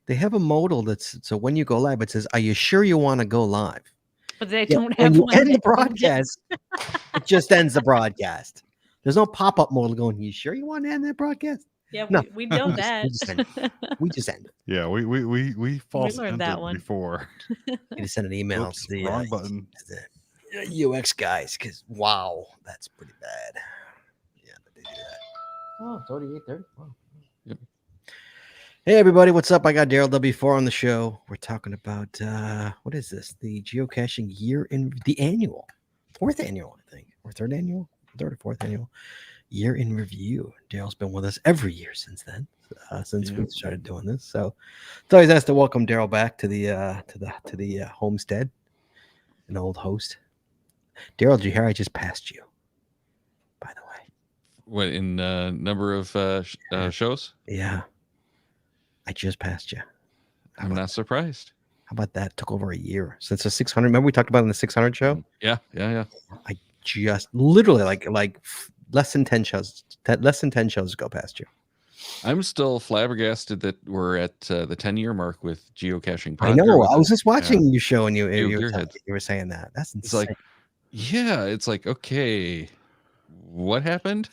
They have a modal that's so when you go live, it says, "Are you sure you want to go live?" But they Yeah, don't when have you one end the that broadcast, it just ends the broadcast. There's no pop-up modal going, "You sure you want to end that broadcast?" Yeah, No, we know we that. just end it. We just end it. Yeah, we We false learned that ended one. before. You just send an email Whoops, wrong button. to the UX guys because wow, that's pretty bad. Yeah, but they do that. Oh, it's already 8:30. Wow. Yep. Hey everybody, what's up? I got Daryl W4 on the show. We're talking about what is this? The geocaching year in the annual, fourth annual, I think, or third or fourth annual year in review. Daryl's been with us every year since then, since we started doing this. So it's always nice to welcome Daryl back to the homestead, an old host. Daryl, did you hear I just passed you? By the way, What in number of shows? yeah, I just passed you. I'm not surprised. How about that? Took over a year since the 600. Remember we talked about it in the 600 show? Yeah. I just literally like less than 10 shows ago past you. I'm still flabbergasted that we're at the 10-year mark with geocaching. I know. I was just watching your show and you were saying that. That's insane. It's like, yeah, it's like, okay, what happened?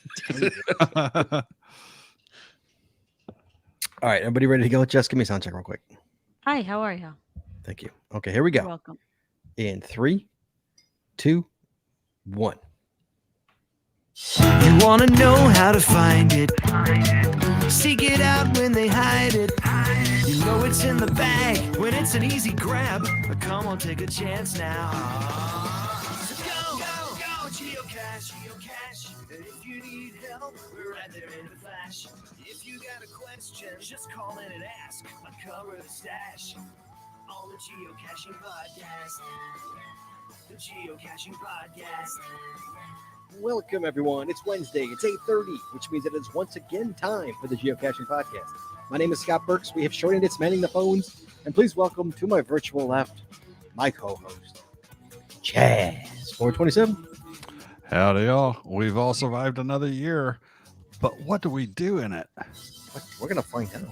All right, everybody ready to go? Just give me a sound check real quick. Hi, how are you? Thank you. Okay, here we go. You're welcome. In 3, 2, 1. You wanna know how to find it. Seek it out when they hide it. You know it's in the bag when it's an easy grab. But come on, take a chance now. Go, geocache. If you need help, we're right there in a flash. If you got a question, just call in and ask. Uncover the stash on the Geocaching Podcast. The Geocaching Podcast. Welcome, everyone. It's Wednesday. It's 8:30, which means it is once again time for the Geocaching Podcast. My name is Scott Burks. We have shortened It's Manning the Phones. And please welcome to my virtual left, my co-host, Chaz427. Howdy, y'all. We've all survived another year, but what do we do in it? We're going to find out.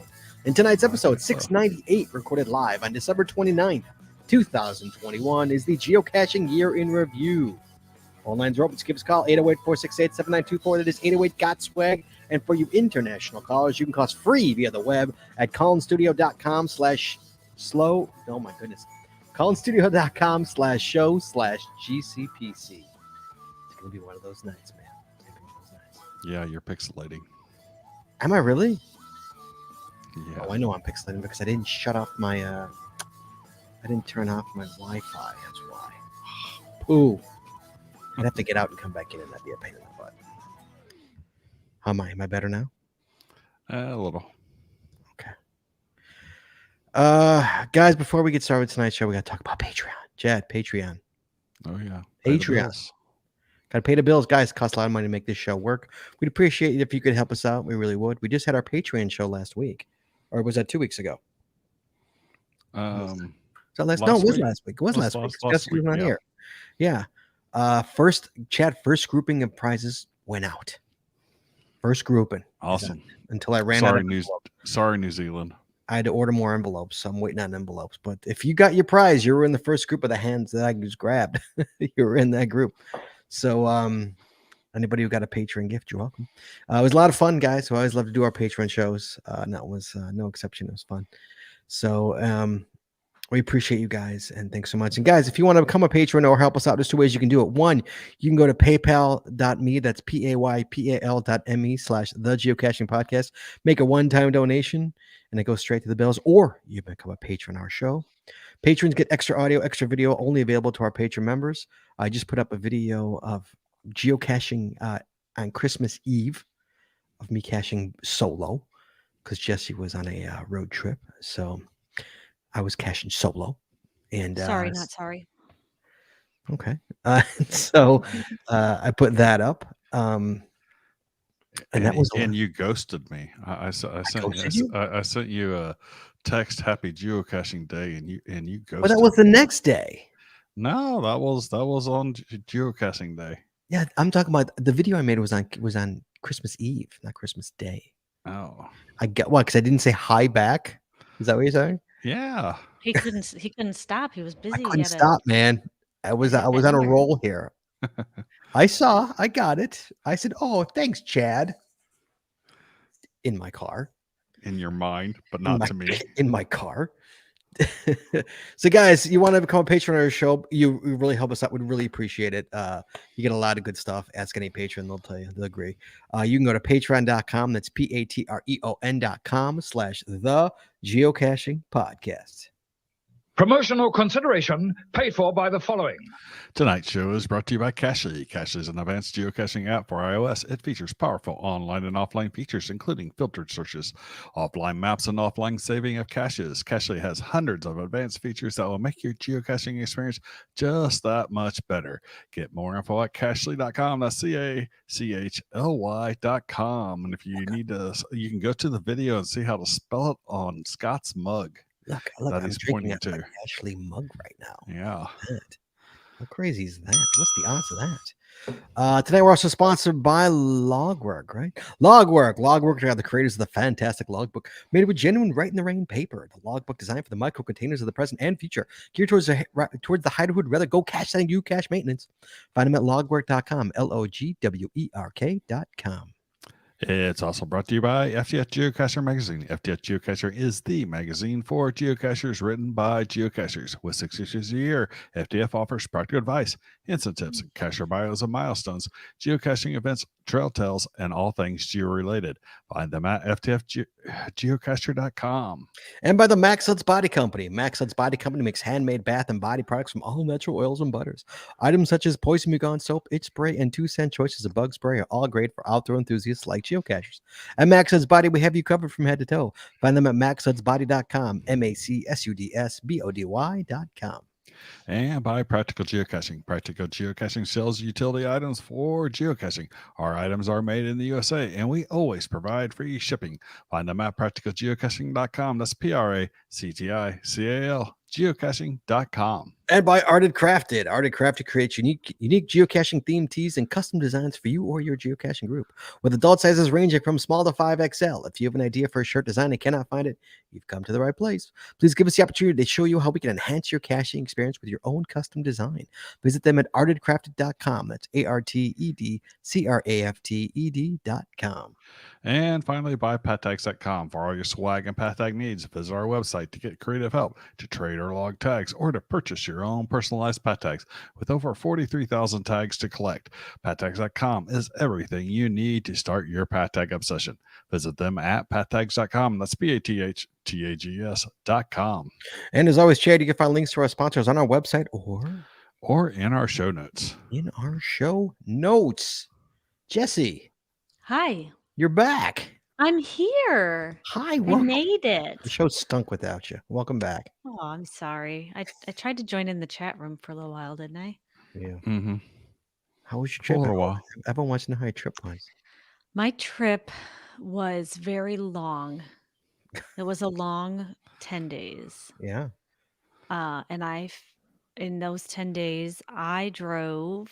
In tonight's episode, 698, recorded live on December 29th, 2021, is the Geocaching Year in Review. All lines are open. Just give us a call, 808-468-7924. That is 808-GOT-SWAG. And for you international callers, you can call us free via the web at collinstudio.com/slow. Oh, my goodness. collinstudio.com/show/GCPC. It's going to be one of those nights, man. It's going to be one of those nights. Yeah, you're pixelating. Am I really? Yeah. Oh, I know I'm pixelating because I didn't shut off my, I didn't turn off my Wi-Fi. That's why. Pooh. I'd have to get out and come back in, and that'd be a pain in the butt. How am I? Am I better now? A little. Okay. Guys, before we get started with tonight's show, we got to talk about Patreon. Chad, Patreon. Oh, yeah. Patreon. Got to pay the bills. Guys, it costs a lot of money to make this show work. We'd appreciate it if you could help us out. We really would. We just had our Patreon show last week. Or was that 2 weeks ago? So it was last week. It was last week. Last week, not yeah. here. Yeah. First grouping of prizes went out. First grouping. Awesome. Until I ran out of envelopes. Sorry, New Zealand. I had to order more envelopes, so I'm waiting on envelopes. But if you got your prize, you were in the first group of the hands that I just grabbed. You were in that group. So anybody who got a Patreon gift, you're welcome. It was a lot of fun, guys. So I always love to do our Patreon shows. And that was no exception. It was fun. So we appreciate you guys, and thanks so much. And guys, if you want to become a patron or help us out, there's 2 ways you can do it. One, you can go to paypal.me. That's paypal.me/the Geocaching Podcast. Make a one-time donation, and it goes straight to the bills. Or you become a patron of our show. Patrons get extra audio, extra video, only available to our patron members. I just put up a video of geocaching on Christmas Eve of me caching solo because Jesse was on a road trip. So I was caching solo, and Sorry, not sorry. Okay, so I put that up, and that was. And you ghosted me. I sent you a text, "Happy Geocaching Day," and you ghosted. But that was the next day. No, that was on Geocaching Day. Yeah, I'm talking about the video I made was on Christmas Eve, not Christmas Day. Oh, I got because I didn't say hi back. Is that what you're saying? Yeah. He couldn't stop. He was I busy. He couldn't had to stop, man. I was hit that on a number. roll here. I got it. I said, "Oh, thanks, Chad." In my car. In your mind, but In not my, to me. in my car. So, guys, you want to become a patron of our show? You really help us out. We'd really appreciate it. You get a lot of good stuff. Ask any patron, they'll tell you. They'll agree. You can go to patreon.com. That's patreon.com/the Geocaching Podcast. Promotional consideration paid for by the following. Tonight's show is brought to you by Cachly. Cachly is an advanced geocaching app for iOS. It features powerful online and offline features, including filtered searches, offline maps, and offline saving of caches. Cachly has hundreds of advanced features that will make your geocaching experience just that much better. Get more info at cachly.com. That's CACHLY.com. And if you need to, you can go to the video and see how to spell it on Scott's mug. Look, that I'm he's drinking pointing out to. my Ashley mug right now. Yeah. How crazy is that? What's the odds of that? Today we're also sponsored by Logwork, right? Logwork are the creators of the fantastic logbook made with genuine Right in the Rain paper. The logbook designed for the micro containers of the present and future, geared towards the hider who'd rather go cache than you cache maintenance. Find them at logwork.com, LOGWERK.com. It's also brought to you by FTF Geocacher Magazine. FTF Geocacher is the magazine for geocachers written by geocachers. With 6 issues a year, FTF offers practical advice, instant tips, cacher bios and milestones, geocaching events, trail tales, and all things geo-related. Find them at ftfgeocacher.com. And by the Max Suds Body Company. Max Suds Body Company makes handmade bath and body products from all natural oils and butters. Items such as Poison Mugon soap, itch spray, and 2-cent choices of bug spray are all great for outdoor enthusiasts like geocachers. At Max Suds Body, we have you covered from head to toe. Find them at maxsudsbody.com, MACSUDSBODY.com. And by Practical Geocaching. Practical Geocaching sells utility items for geocaching. Our items are made in the USA, and we always provide free shipping. Find them at practicalgeocaching.com. That's PRACTICAL, geocaching.com. And by Arted Crafted. Arted Crafted creates unique geocaching themed tees and custom designs for you or your geocaching group, with adult sizes ranging from small to 5XL. If you have an idea for a shirt design and cannot find it, you've come to the right place. Please give us the opportunity to show you how we can enhance your caching experience with your own custom design. Visit them at artedcrafted.com. That's ARTEDCRAFTED.com. And finally, by pattags.com. For all your swag and path tag needs, visit our website to get creative help, to trade or log tags, or to purchase your own personalized pat tags. With over 43,000 tags to collect, pattags.com is everything you need to start your pat tag obsession. Visit them at pattags.com. That's PATHTAGS.com. And as always, Chad, you can find links to our sponsors on our website or in our show notes. Jesse. Hi. You're back. I'm here. Hi, I welcome. made it. The show stunk without you. Welcome back. Oh, I'm sorry. I tried to join in the chat room for a little while, didn't I? Yeah. Mm-hmm. How was your For trip? a little while. Everyone wants to know how your trip was. My trip was very long. It was a long 10 days. Yeah. And in those 10 days, I drove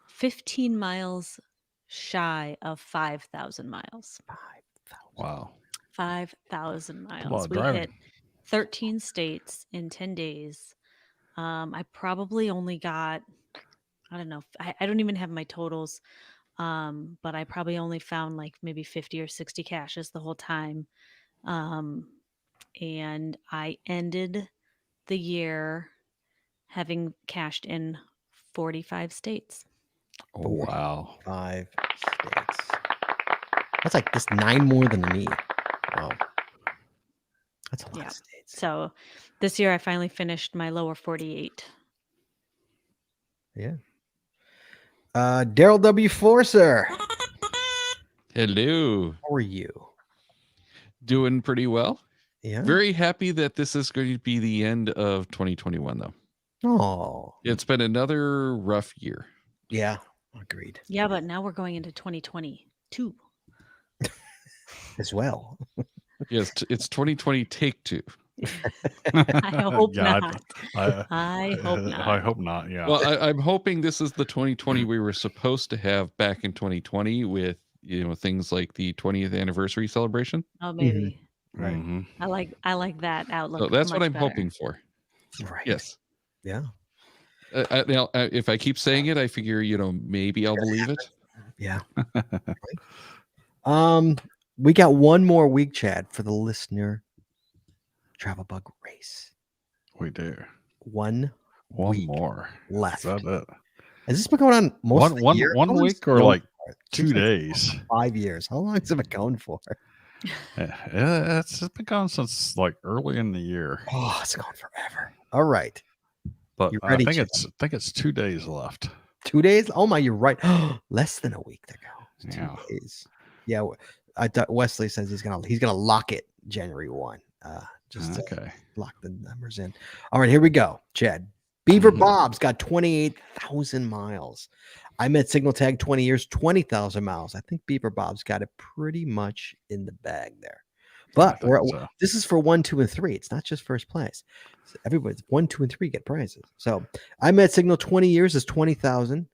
15 miles shy of 5,000 miles. 5,000. Wow. 5,000 A lot of miles. We driving. hit 13 states in 10 days. I probably only got, I don't know, I don't even have my totals, but I probably only found like maybe 50 or 60 caches the whole time. And I ended the year having cached in 45 states. Oh, wow. 5 states. That's like just 9 more than me. Wow. That's a lot Yeah. of states. So this year I finally finished my lower 48. Yeah. Daryl W. Forcer. Hello. How are you? Doing pretty well. Yeah. Very happy that this is going to be the end of 2021, though. Oh. It's been another rough year. Yeah. Agreed. Yeah, but now we're going into 2022. As well. Yes, it's 2020 take 2. I hope Yeah, not. I hope not. I hope not. Yeah. Well, I'm hoping this is the 2020 we were supposed to have back in 2020 with, things like the 20th anniversary celebration. Oh, maybe. Right. Mhm. I like that outlook. So that's what much I'm better. hoping for. Right. Yes. Yeah. Now, if I keep saying it, I figure maybe I'll believe it. Yeah. We got one more week, Chad, for the listener travel bug race. We do. One One week more. left. Is that it? Has this been going on most of the year? How One long has week it or been like for? It 2 seems like days? 5 years. How long has it been going for? Yeah, it's been going since like early in the year. Oh, it's gone forever. All right. But You I ready, think Chad? it's 2 days left. 2 days? Oh my, you're right. Less than a week to go. It's 2 Yeah. days. Yeah. I thought Wesley says he's gonna lock it January 1. Just to Okay. lock the numbers in. All right, here we go. Chad. Beaver Mhm. Bob's got 28,000 miles. I met Signal Tag 20 years, 20,000 miles. I think Beaver Bob's got it pretty much in the bag there. But think so. this is for 1, 2, and 3. It's not just first place. So everybody's 1, 2, and 3 get prizes. So I met Signal 20 years is 20,000.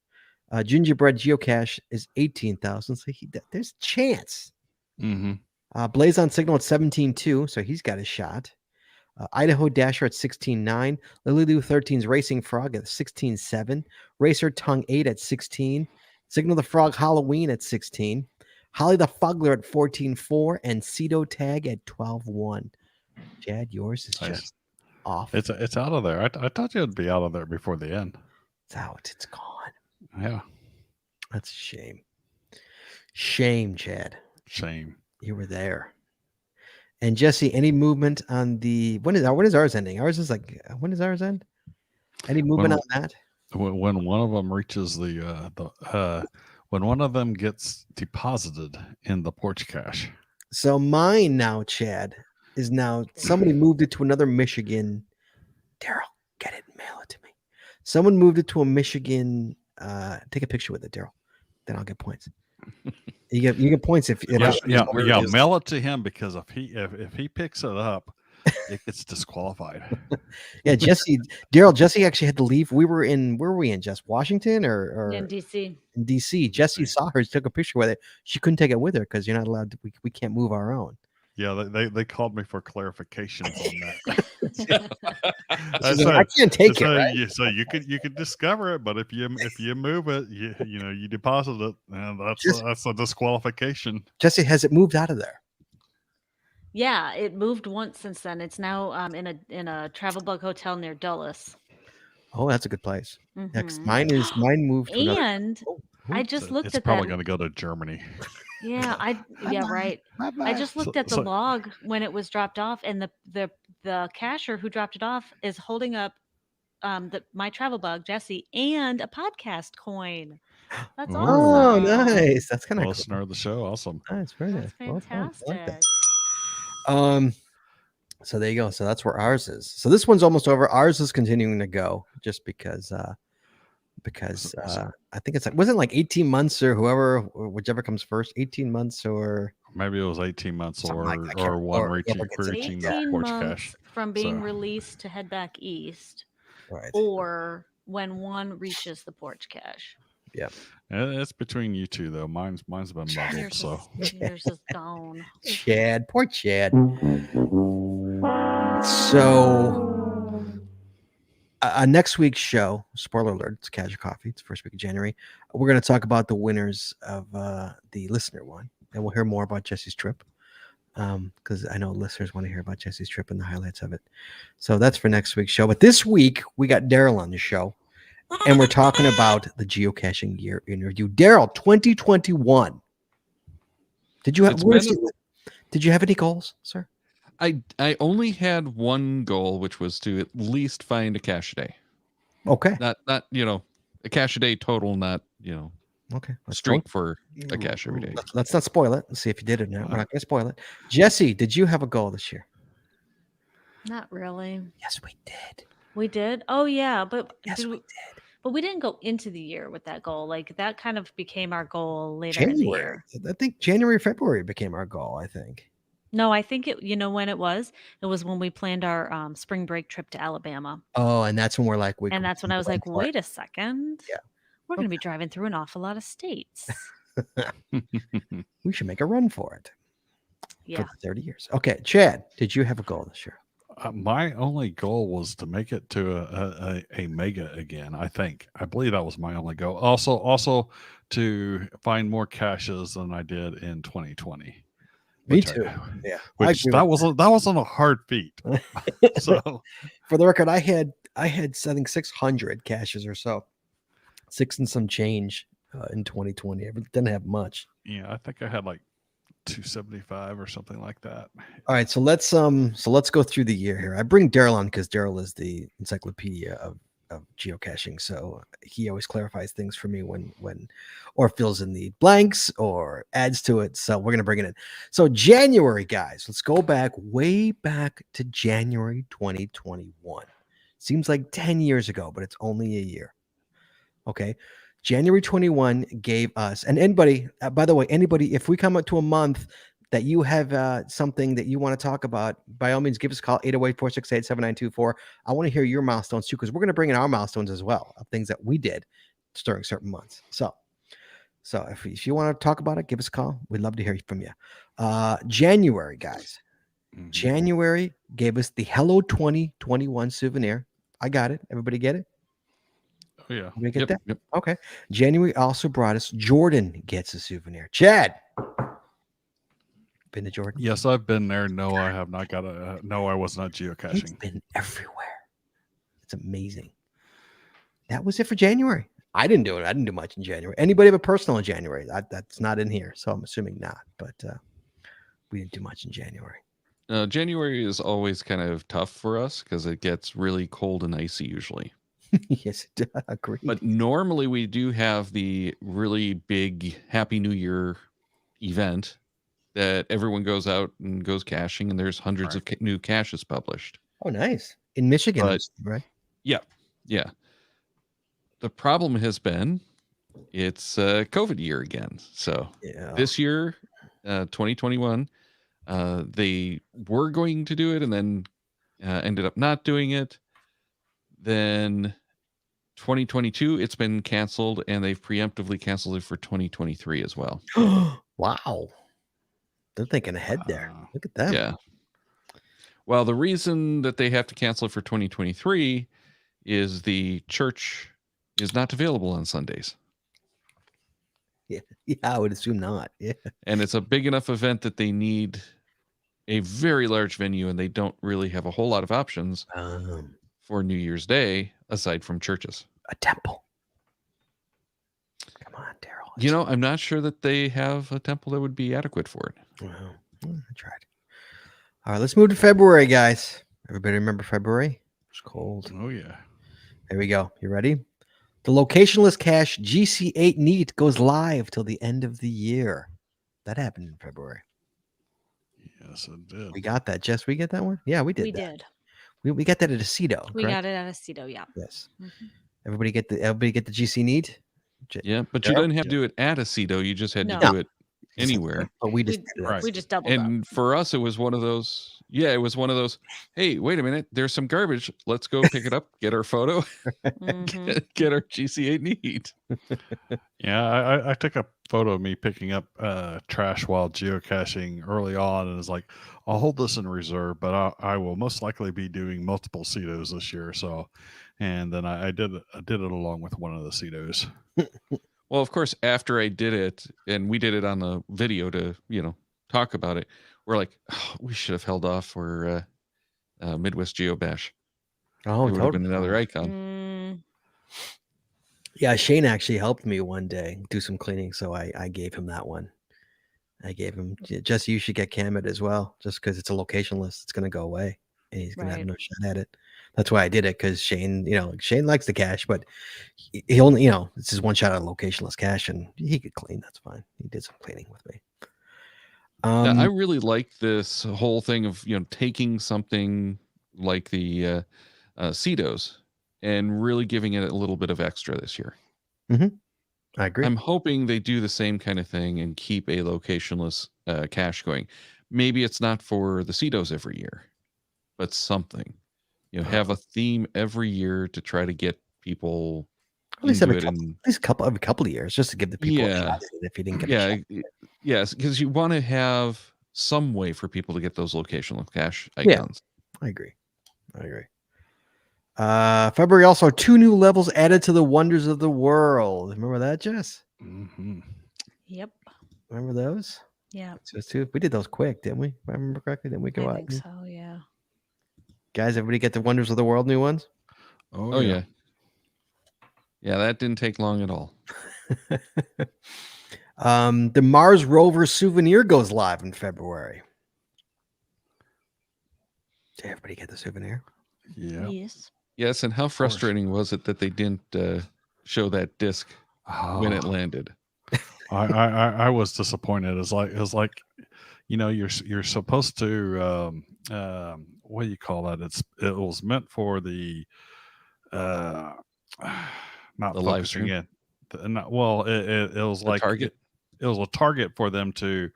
Gingerbread Geocache is 18,000. So there's a chance. Mm-hmm. Blaze on Signal at 17.2, so he's got a shot. Idaho Dasher at 16.9. Lily Lou 13's Racing Frog at 16.7. Racer Tongue 8 at 16. Signal the Frog Halloween at 16. Holly the Fuggler at 14.4. And Cedo Tag at 12.1. Chad, yours is Nice. just off. It's out of there. I thought you'd be out of there before the end. It's out. It's gone. Yeah. That's a shame. Shame, Chad. Shame. You were there. And Jesse, any movement on the when is ours ending? Ours is like when does ours end? Any movement on that? When one of them reaches when one of them gets deposited in the porch cache. So mine now, Chad, is now somebody moved it to another Michigan. Daryl, get it and mail it to me. Someone moved it to a Michigan. Take a picture with it, Daryl. Then I'll get points. You get points if Yeah. Mail it to him because if he picks it up, it gets disqualified. Yeah, Jesse actually had to leave. Where were we in, Jess? Washington or In DC. in DC? Jesse saw her, took a picture with it. She couldn't take it with her because you're not allowed to. We can't move our own. Yeah, they called me for clarifications on that. She's like, I can't take it. Right? So you could discover it, but if you move it, you deposit it, and that's a disqualification. Jesse, has it moved out of there? Yeah, it moved once since then. It's now in a travel bug hotel near Dulles. Oh, that's a good place. Mhm. Yeah, 'cause mine moved to another. And I just looked It's at probably that. going to go to Germany. Yeah, right. I just looked at the log when it was dropped off, and the cacher who dropped it off is holding up my travel bug, Jesse, and a podcast coin. That's Ooh. Oh, awesome. nice. That's kind of Listener of the show, awesome. nice. Very That's nice. Well done. I like fantastic. that. So there you go. So that's where ours is. So this one's almost over. Ours is continuing to go just because I think it's like wasn't it like 18 months or whichever comes first, 18 months or Maybe it was 18 months Something like that. I can't or one remember. reaching Whoever gets it. the 18 porch months cache. from being So- released to head back east, right. or when one reaches the porch cache. It's between you two though. Mine's been muddled. Yours So yours is gone. Chad, poor Chad. So next week's show, spoiler alert, it's Casual Coffee. It's the first week of January. We're going to talk about the winners of the listener one, and we'll hear more about Jesse's trip because I know listeners want to hear about Jesse's trip and the highlights of it. So that's for next week's show. But this week we got Daryl on the show, and we're talking about the geocaching year in review. Daryl, 2021. Did you have any goals, sir? I only had one goal, which was to at least find a cache a day. Okay. Not a cache a day total, not Okay. streak for a cache every day. Let's not spoil it. Let's see if you did it or not. We're not going to spoil it. Jesse, did you have a goal this year? Not really. Yes, we did. We did? Oh yeah, but Yes, we did. But we didn't go into the year with that goal. Like that kind of became our goal later in the January. year. I think January, February became our goal, I think. No, I think when it was when we planned our spring break trip to Alabama. Oh, and that's when we're like, And that's when I was like, wait a second. Yeah. We're going to be driving through an awful lot of states. we should make a run for it. Yeah. for the 30 years. Okay, Chad, did you have a goal this year? My only goal was to make it to a mega again. I believe that was my only goal. Also to find more caches than I did in 2020. Me which too. Yeah, I Which agree with that wasn't a hard feat. So For the record, I had I think 600 caches or so, 6 and some change in 2020. I didn't have much. yeah, I think I had like 275 or something like that. All right, so let's go through the year here. I bring Daryl on because Daryl is the encyclopedia of geocaching, so he always clarifies things for me when or fills in the blanks or adds to it. So we're gonna bring it in. So January, guys, let's go way back to January 2021. Seems like 10 years ago, but it's only a year. Okay. January 21 gave us, and anybody, by the way, anybody, if we come up to a month that you have something that you want to talk about, by all means, give us a call, 808-468-7924. I want to hear your milestones too, because we're going to bring in our milestones as well of things that we did during certain months. So if you want to talk about it, give us a call. We'd love to hear from you. January, guys. Mhm. January gave us the Hello 2021 souvenir. I got it. Everybody get it? Oh yeah. We get Yep, that? yep. Okay. January also brought us Jordan gets a souvenir. Chad, been to Jordan? Yes, I've been there. No, I have not got a. No, I was not He's geocaching. been everywhere. It's amazing. That was it for January. I didn't do it. I didn't do much in January. Anybody have a personal in January? That's not in here, so I'm assuming not. But we didn't do much in January. January is always kind of tough for us because it gets really cold and icy usually. Yes, agreed. But normally we do have the really big Happy New Year event that everyone goes out and goes caching, and there's hundreds of new caches published. Oh, nice. In Michigan, But- right? Yeah. The problem has been it's a COVID year again. So Yeah. this year, 2021, they were going to do it and then ended up not doing it. Then 2022, it's been canceled, and they've preemptively canceled it for 2023 as well. Wow. They're thinking ahead there. Wow. Look at that. Yeah. Well, the reason that they have to cancel it for 2023 is the church is not available on Sundays. Yeah, I would assume not. Yeah. And it's a big enough event that they need a very large venue, and they don't really have a whole lot of options for New Year's Day aside from churches. A temple. Come on, Daryl. You know, I'm not sure that they have a temple that would be adequate for it. Well, I tried. All right, let's move to February, guys. Everybody remember February? It's cold. Oh yeah. There we go. You ready? The locationless cache GC8 Neat goes live till the end of the year. That happened in February. Yes, it did. We got that. Jess, we get that one? Yeah, we did. We that. did. We got that at Aceto. We correct? got it at Aceto, yeah. Yes. Mhm. Everybody get the GC Neat? Yeah, but you Daryl? didn't have to do it at Aceto. You just had No. to do it anywhere. But we just We- did it. Right. We just doubled up. And for us, it was one of those. Yeah, it was one of those. Hey, wait a minute. There's some garbage. Let's go pick it up. Get our photo. Mhm. Get our GC8 Neat. Yeah, I took a photo of me picking up trash while geocaching early on, and it's like, I'll hold this in reserve, but I will most likely be doing multiple CETOs this year. So, and then I did it along with one of the CETOs. Well, of course, after I did it, and we did it on the video to, talk about it, we're like, oh, we should have held off for Midwest Geo Bash. Oh, it would have been totally. another icon. Mm, Yeah, Shane actually helped me one day do some cleaning, so I gave him that one. I gave him, Jesse, you should get Camet as well, just because it's a locationless. It's going to go away, and he's going to have Right. no shot at it. That's why I did it, because Shane, Shane likes the cache, but he only, it's his one shot at a locationless cache, and he could clean. That's fine. He did some cleaning with me. Yeah, I really like this whole thing of taking something like the CETOs and really giving it a little bit of extra this year. I agree. I'm hoping they do the same kind of thing and keep a locationless cache going. Maybe it's not for the CETOs every year, but something. Have a theme every year to try to get people At least into every it. couple, every couple of years, just to give the people a Yeah. shot at it if you didn't get a shot. Yes, because you want to have some way for people to get those locational cache Yeah. icons. I agree. February also 2 new levels added to the Wonders of the World. Remember that, Jess? Mm-hmm. Yep. Remember those? Yeah. Just two. We did those quick, didn't we? If I remember correctly, didn't we go I out? think so. Yeah. Guys, everybody get the Wonders of the World new ones? Oh yeah. Yeah, that didn't take long at all. The Mars rover souvenir goes live in February. Did everybody get the souvenir? Yeah. Yes. Yes, and how frustrating was it that they didn't show that disc when it landed? I was disappointed. It's like you're supposed to what do you call that? It was meant for the not The live focusing stream? in. It was The like target? it was a target for them to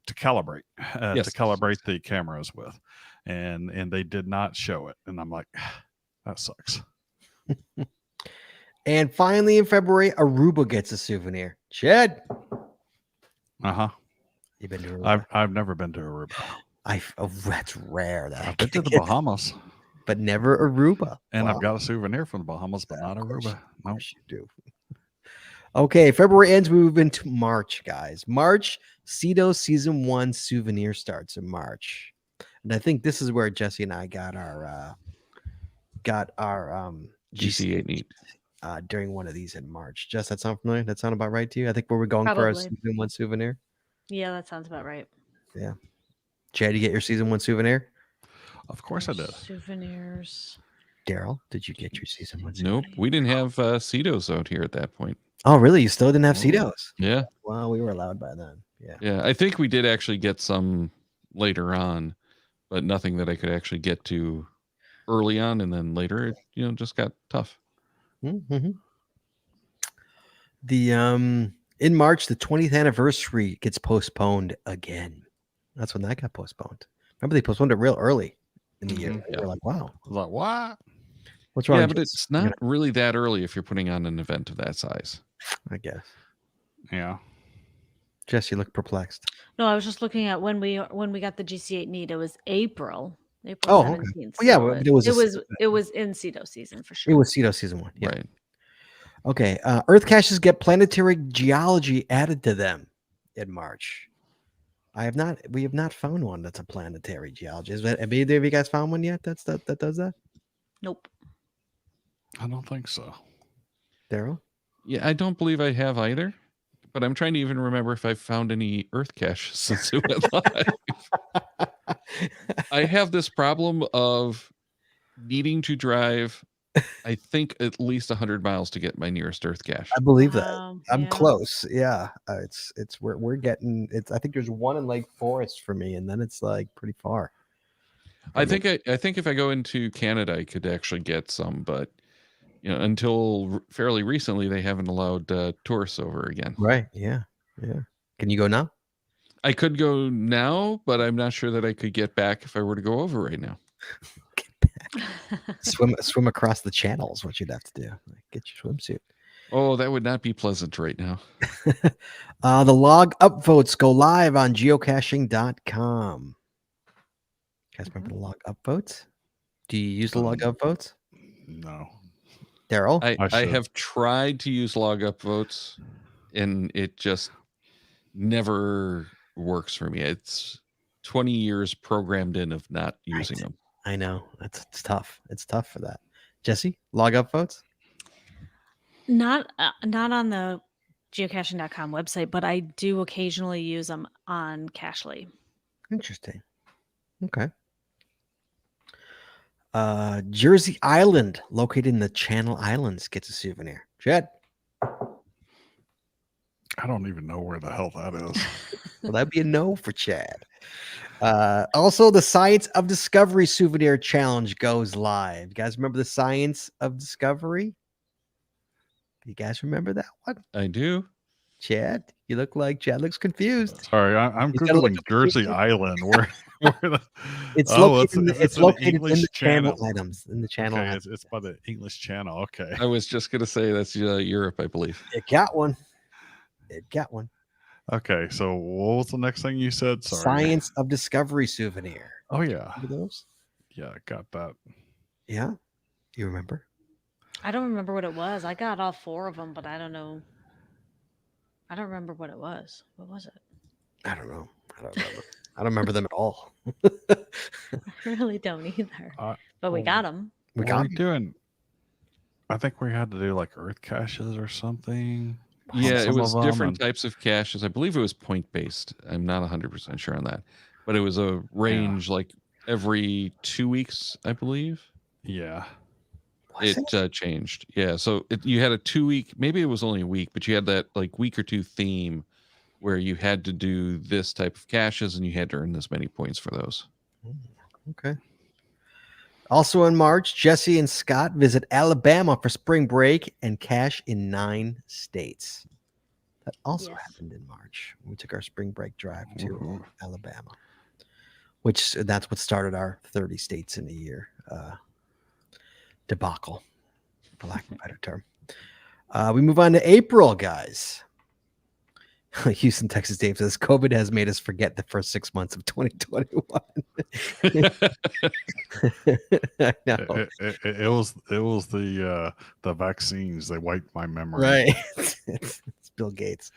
calibrate Yes. to calibrate the cameras with, and they did not show it, and I'm like, that sucks. And finally, in February, Aruba gets a souvenir. Chad, you been to Aruba? I've never been to Aruba. That's rare. That I I've been to the get- Bahamas, but never Aruba. and Wow. I've got a souvenir from the Bahamas, but not Of course Aruba. No. Of course you do. Okay, February ends. We move into March, guys. March, Cedo Season 1 souvenir starts in March. And I think this is where Jesse and I got our GC8 neat. during one of these in March. Jess, that sound familiar? That sound about right to you? I think where we're going for our Probably. Season 1 souvenir. Yeah, that sounds about right. Yeah. Chad, you get your Season 1 souvenir? Of course I did. Souvenirs. Daryl, did you get your Season 1 souvenir? Nope, we didn't have Cedos out here at that point. Oh, really? You still didn't have Oh. Cedos? Yeah, Wow, we were allowed by then. Yeah. yeah. I think we did actually get some later on, but nothing that I could actually get to early on, and then later, it just got tough. Mm-hmm. The in March, the 20th anniversary gets postponed again. That's when that got postponed. Remember, they postponed it real early in the year. Mhm. They were like, "Wow, I was like, what? what's wrong?" Yeah, with but you?" it's not really that early if you're putting on an event of that size. I guess. Yeah. Jess, you look perplexed. No, I was just looking at when we got the GC8 need. It was April Oh, okay. 17th. Well, yeah, so but it was it was in Cedo season for sure. It was Cedo Season 1. Yeah. Right. Okay. Earth caches get planetary geology added to them in March. We have not found one that's a planetary geology. Have either of you guys found one yet? That does that? Nope. I don't think so. Daryl? Yeah, I don't believe I have either, but I'm trying to even remember if I've found any Earth cache since it went live. I have this problem of needing to drive, I think, at least 100 miles to get my nearest Earth cache. I believe that. I'm Yeah. close. Yeah. It's we're getting it's I think there's one in Lake Forest for me, and then it's like pretty far. I think if I go into Canada, I could actually get some, but until fairly recently, they haven't allowed tourists over again. Right. Yeah. Yeah. Can you go now? I could go now, but I'm not sure that I could get back if I were to go over right now. Swim across the channel is what you'd have to do. Like, get your swimsuit. Oh, that would not be pleasant right now. The log upvotes go live on geocaching.com. Guys, remember the log upvotes? Do you use the log upvotes? No. Daryl? I should. have tried to use log upvotes, and it just never works for me. It's 20 years programmed in of not using them. I know. It's tough. It's tough for that. Jesse, log upvotes? Not on the geocaching.com website, but I do occasionally use them on Cachely. Interesting. Okay. Jersey Island, located in the Channel Islands, gets a souvenir. Chad? I don't even know where the hell that is. Well, that'd be a no for Chad. Also, the Science of Discovery souvenir challenge goes live. You guys remember the Science of Discovery? You guys remember that one? I do. Chad, you look like Chad looks confused. Sorry, I'm He's gotta look Googling up Jersey the- Island. Where It's Oh, located, it's it's an located in English the channel channel. items. In the channel Okay, items. it's by the English Channel. Okay. I was just going to say that's Europe, I believe. It got one. It got one. Okay, so what was the next thing you said? Sorry. Science of Discovery souvenir. Oh yeah, Remember those? yeah, got that. Yeah, you remember? I don't remember what it was. I got all 4 of them, but I don't know. I don't remember what it was. What was it? I don't know. I don't remember. I don't remember them at all. I really don't either. But we got them. We Were got we doing? I think we had to do like Earth caches or something. Yeah, it Some was of 'em, different and- types of caches. I believe it was point based. I'm not 100% sure on that, but it was a range like every 2 weeks, I believe. Yeah. Was It changed. Yeah, so you had a 2 week, maybe it was only a week, but you had that like week or two theme where you had to do this type of caches and you had to earn this many points for those. Okay. Also in March, Jesse and Scott visit Alabama for spring break and cache in 9 states. That also Yes. happened in March. We took our spring break drive to Woohoo. Alabama, which that's what started our 30 states in a year debacle, for lack of a better term. We move on to April, guys. Houston, Texas Dave says COVID has made us forget the first 6 months of 2021. I know. It was the vaccines. They wiped my memory. Right. It's Bill Gates.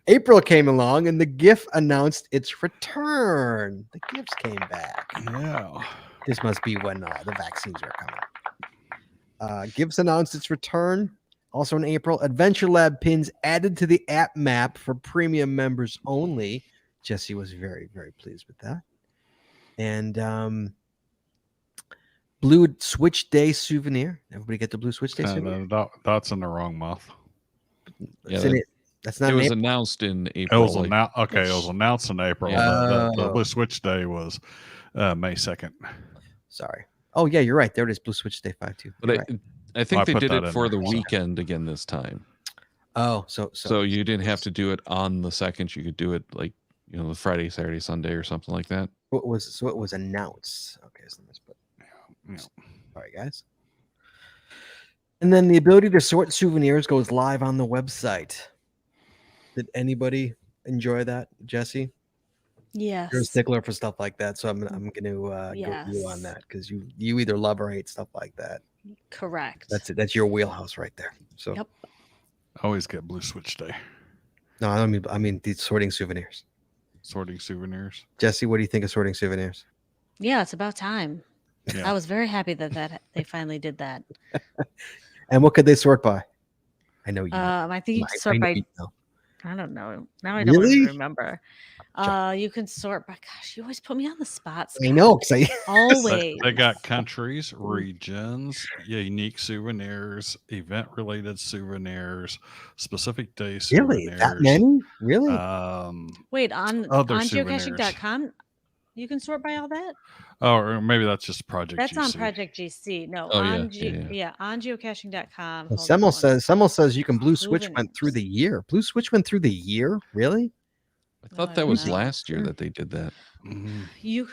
April came along and the GIF announced its return. The GIFs came back. Yeah. This must be when the vaccines are coming. GIFs announced its return. Also in April, Adventure Lab pins added to the app map for premium members only. Jesse was very, very pleased with that. And Blue Switch Day souvenir. Everybody get the Blue Switch Day souvenir? That's in the wrong month. That's Yeah, in it. That's not it in was April. announced in It April. was like- announced. Okay, it was announced in April. Yeah. The Oh. Blue Switch Day was May 2nd. Sorry. Oh yeah, you're right. There it is. Blue Switch Day 5-2. but You're right. I think I they put did that it in for there. the weekend again this time. Oh, So you didn't have to do it on the 2nd. You could do it like, the Friday, Saturday, Sunday or something like that. It was announced. Okay, so let's put. Yeah. Sorry, guys. And then the ability to sort souvenirs goes live on the website. Did anybody enjoy that, Jesse? Yes. You're a stickler for stuff like that, so I'm gonna go with you on Yes. that because you either love or hate stuff like that. Correct. That's it. That's your wheelhouse right there. So Yep. Always get Blue Switch Day. no, I mean the sorting souvenirs. Sorting souvenirs. Jesse, what do you think of sorting souvenirs? Yeah, it's about time. Yeah. I was very happy that they finally did that. And what could they sort by? I know you. I think you I can sort know by. you know. I don't know. Now I don't Really? even remember. You can sort by. Gosh, you always put me on the spot. I Scott. know because Always. They got countries, regions, unique souvenirs, event-related souvenirs, specific day souvenirs. really that many? Really? Wait, on Other souvenirs. geocaching.com, you can sort by all that? Or maybe that's just Project That's on GC. Project GC. No, Oh, on yeah. on geocaching.com. Well, Hold on, Semmel says you can Blue Switch went through Souvenirs. the year. Blue Switch went through the year? Really? I thought I that don't was know. last year that they did that. Mhm.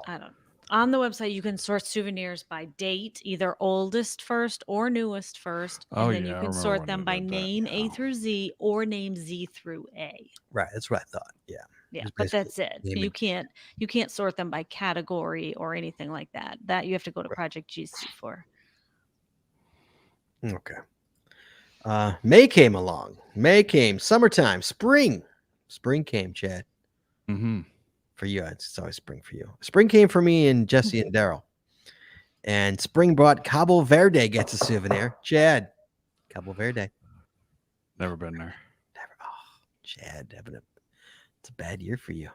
I don't. On the website, you can sort souvenirs by date, either oldest first or newest first, and Oh, then yeah, I you can remember sort when them they by did that, name A yeah. through Z or name Z through A. Right. That's what I thought. Yeah. Yeah, Just but basically that's it. name You it. can't sort them by category or anything like that. That you have to go to Right. Project GC for. Okay. May came along. May came. Summertime. Spring. Spring came, Chad. Mhm. For you. It's always spring for you. Spring came for me and Jesse and Daryl. And spring brought Cabo Verde gets a souvenir. Chad. Cabo Verde. Never been there. Never. Oh, Chad. It's a bad year for you.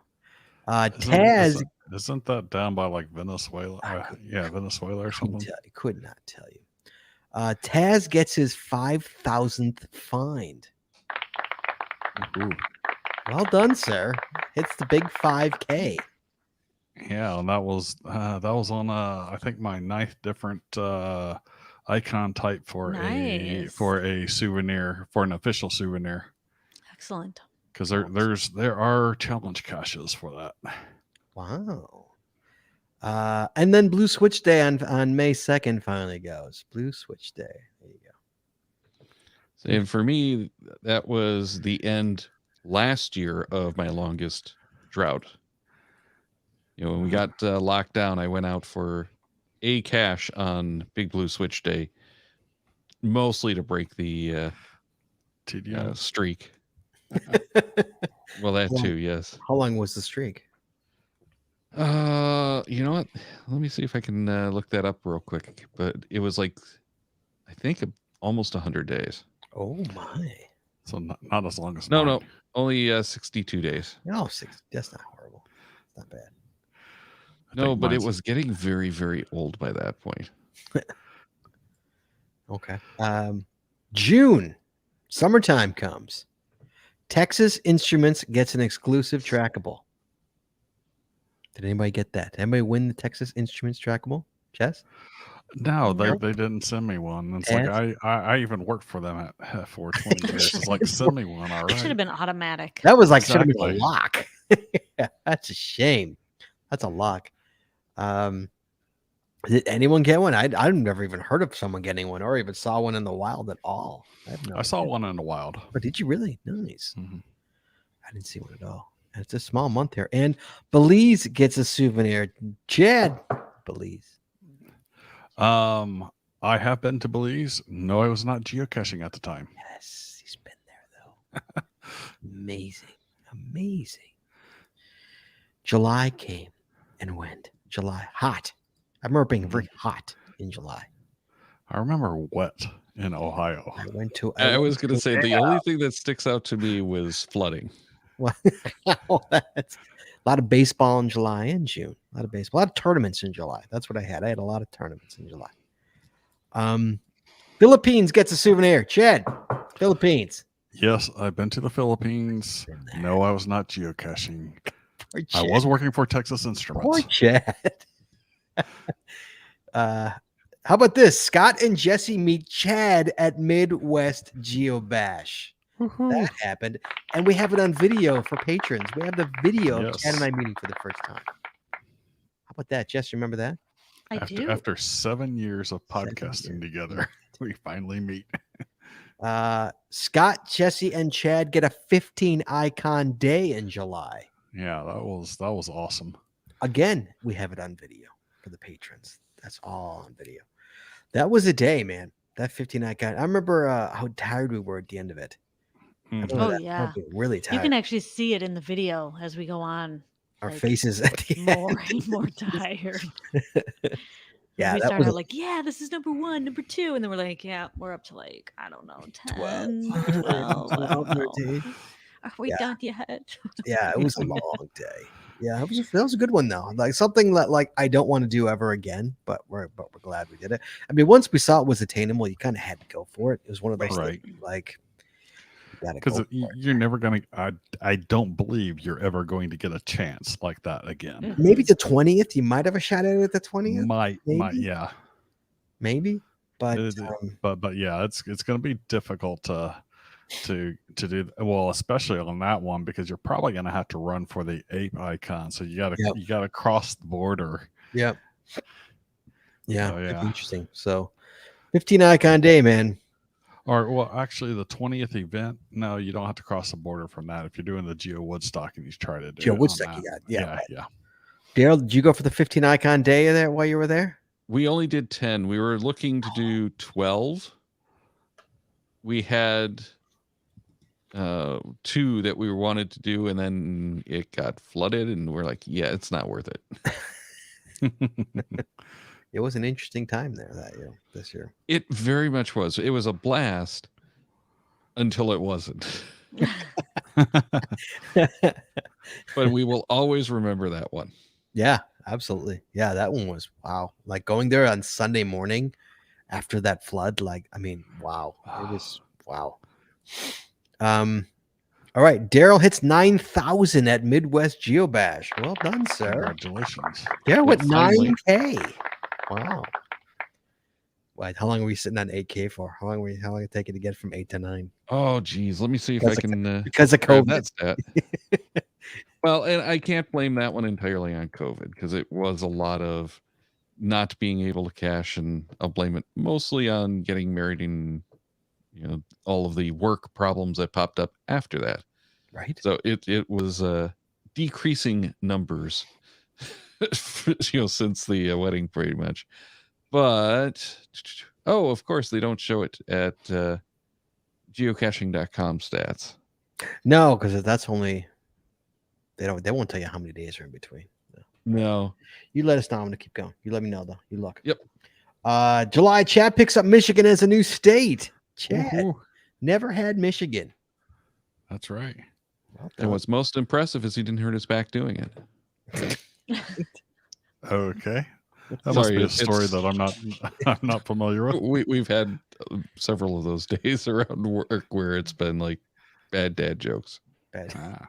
Isn't- Taz. Isn't that down by like Venezuela? I couldn't- Venezuela or Couldn't something. tell you. Could not tell you. Taz gets his 5,000th find. Ooh. Well done, sir. Hits the big 5K. Yeah, and that was on I think my 9th different icon type for Nice. a souvenir, for an official souvenir, Excellent. because there are challenge caches for that. Wow. And then Blue Switch Day on May 2nd finally goes. Blue Switch Day. There you go. And for me, that was the end last year of my longest drought. When we got locked down, I went out for a cache on Big Blue Switch Day, mostly to break the TDM. streak. Well, that too, yes. How long was the streak? You know what? Let me see if I can look that up real quick. But it was like, I think almost 100 days. Oh my! So not as long as No, mine. no, only 62 days. No, that's not horrible. It's not bad. I No, think but it mine's- was getting very, very old by that point. Okay. June, summertime comes. Texas Instruments gets an exclusive trackable. Did anybody get that? Did anybody win the Texas Instruments trackable? Chess? No, they Nope. didn't send me one. It's Ed? like I even worked for them for 20 years. It's like, send me one, all It should have right. been automatic. That was like should have been a Exactly. lock. That's a shame. That's a lock. Did anyone get one? I've never even heard of someone getting one or even saw one in the wild at all. Have no I saw idea. one in the wild. Oh, did you really? Nice. Mhm. I didn't see one at all. And it's a small month here. And Belize gets a souvenir. Chad, Belize. I have been to Belize. No, I was not geocaching at the time. Yes, he's been there though. Amazing. Amazing. July came and went. July, hot. I remember being very hot in July. I remember wet in Ohio. I went to. I was went going to say the only thing that sticks out to me was flooding. Well, that's a lot of baseball in July and June. A lot of baseball, a lot of tournaments in July. That's what I had. I had a lot of tournaments in July. Philippines gets a souvenir. Chad, Philippines. Yes, I've been to the Philippines. Been there. No, I was not geocaching. Poor I Chad. was working for Texas Poor Instruments. Chad. How about this? Scott and Jesse meet Chad at Midwest Geobash. That happened, and we have it on video for patrons. We have the video of Chad and Yes. I meeting for the first time. How about that, Jess? You remember that? I do. After 7 years of 7 podcasting years. together, we finally meet. Scott, Jesse, and Chad get a 15 icon day in July. Yeah, that was awesome. Again, we have it on video for the patrons. That's all on video. That was a day, man. That 15 icon. I remember how tired we were at the end of it. I Mhm. remember Oh, that. I yeah. remember being really You tired. can actually see it in the video as we go on. Our like, faces at the More end. and more tired. Yeah, We that started was out like, yeah, this is number 1, number 2. And then we're like, yeah, we're up to like, I don't know, 10, 12. I don't know. 13. Are we Yeah. done yet? Yeah, it was a long day. Yeah, that was a good one though. Like something that like I don't want to do ever again, but we're glad we did it. I mean, once we saw it was attainable, you kind of had to go for it. It was one of those Right. things, like you gotta Because go for it. you're never going to, I don't believe you're ever going to get a chance like that again. Maybe the 20th, you might have a shot at it at the 20th, Might, maybe? yeah. maybe. But But yeah, it's going to be difficult to do well, especially on that one, because you're probably going to have to run for the ape icon. So you got to Yep. you got to cross the border. yeah, Oh, it'd yeah. be interesting. So 15 icon day, man. Or well, actually, the 20th event. No, you don't have to cross the border from that. If you're doing the Geo Woodstock and you try to do Geo it on Woodstock, you that. got- yeah, yeah. Daryl, did you go for the 15 icon day there while you were there? We only did 10. We were looking to do 12. We had 2 that we wanted to do, and then it got flooded, and we're like, yeah, it's not worth it. It was an interesting time there this year. It very much was. It was a blast until it wasn't. But we will always remember that one. Yeah, absolutely. Yeah, that one was wow. Like going there on Sunday morning after that flood, like I mean, wow. It was wow. All right, Daryl hits 9,000 at Midwest Geobash. Well done, sir. Congratulations. Daryl went Finally. 9K. Wow. Wait, how long were we sitting on 8K for? How long did it take you to get from 8 to 9? Oh, geez. Let me see if That's I can Because of grab COVID. that stat. Well, and I can't blame that one entirely on COVID, because it was a lot of not being able to cash, and I'll blame it mostly on getting married and all of the work problems that popped up after that. Right. So it was decreasing numbers, since the wedding, pretty much. But of course, they don't show it at geocaching.com stats. No, because that's only they won't tell you how many days are in between. No. You let us know. I'm gonna keep going. You let me know though. You look. Yep. July, Chad picks up Michigan as a new state. Chad Woohoo. never had Michigan. That's right. Well And done. what's most impressive is he didn't hurt his back doing it. Okay. That must Sorry, be a it's- story that I'm not familiar with. We've had several of those days around work where it's been like bad dad jokes. Bad. Ah,